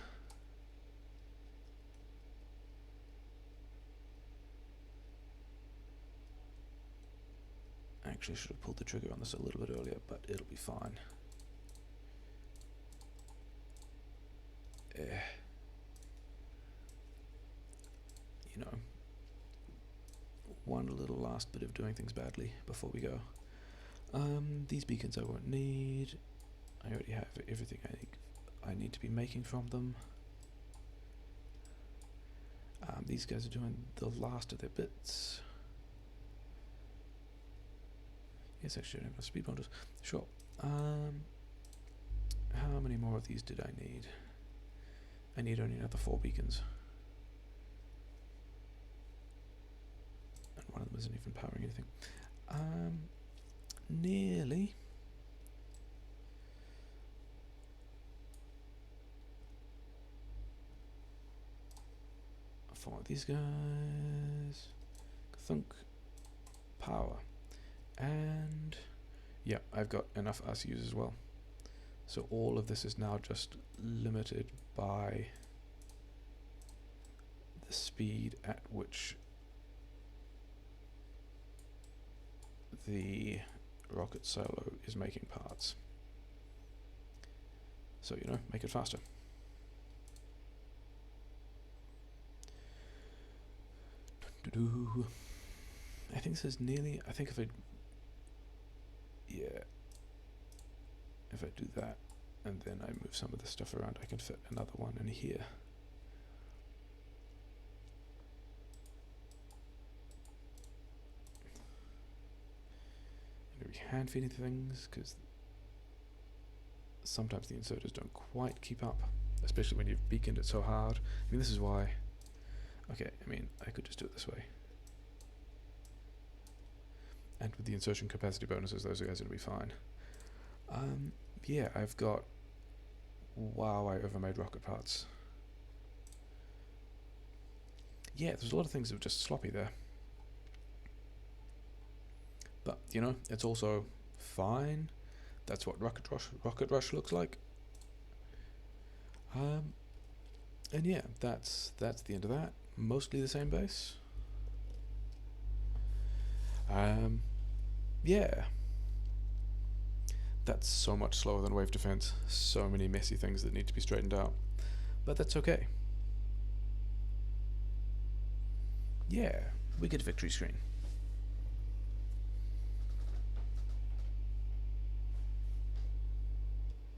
Actually, I should have pulled the trigger on this a little bit earlier, but it'll be fine. You know, one little last bit of doing things badly before we go. These beacons I won't need. I already have everything I think I need to be making from them. These guys are doing the last of their bits. Yes, actually I don't have enough speed bonders. Sure. How many more of these did I need? I need only another 4 beacons. And one of them isn't even powering anything. Nearly. For these guys. Thunk. Power. And yeah, I've got enough RCUs as well. So all of this is now just limited by the speed at which the rocket silo is making parts. So, you know, make it faster. I think this is nearly, I think if I do that and then I move some of the stuff around, I can fit another one in here. can feed into things, because sometimes the inserters don't quite keep up, especially when you've beaconed it so hard. I mean, this is why... Okay, I mean, I could just do it this way. And with the insertion capacity bonuses, those guys are going to be fine. Yeah, I've got... Wow, I overmade rocket parts. Yeah, there's a lot of things that were just sloppy there. But, you know, it's also fine. That's what Rocket Rush looks like. And yeah, that's the end of that. Mostly the same base. Yeah. That's so much slower than wave defense. So many messy things that need to be straightened out. But that's okay. Yeah, we get a victory screen.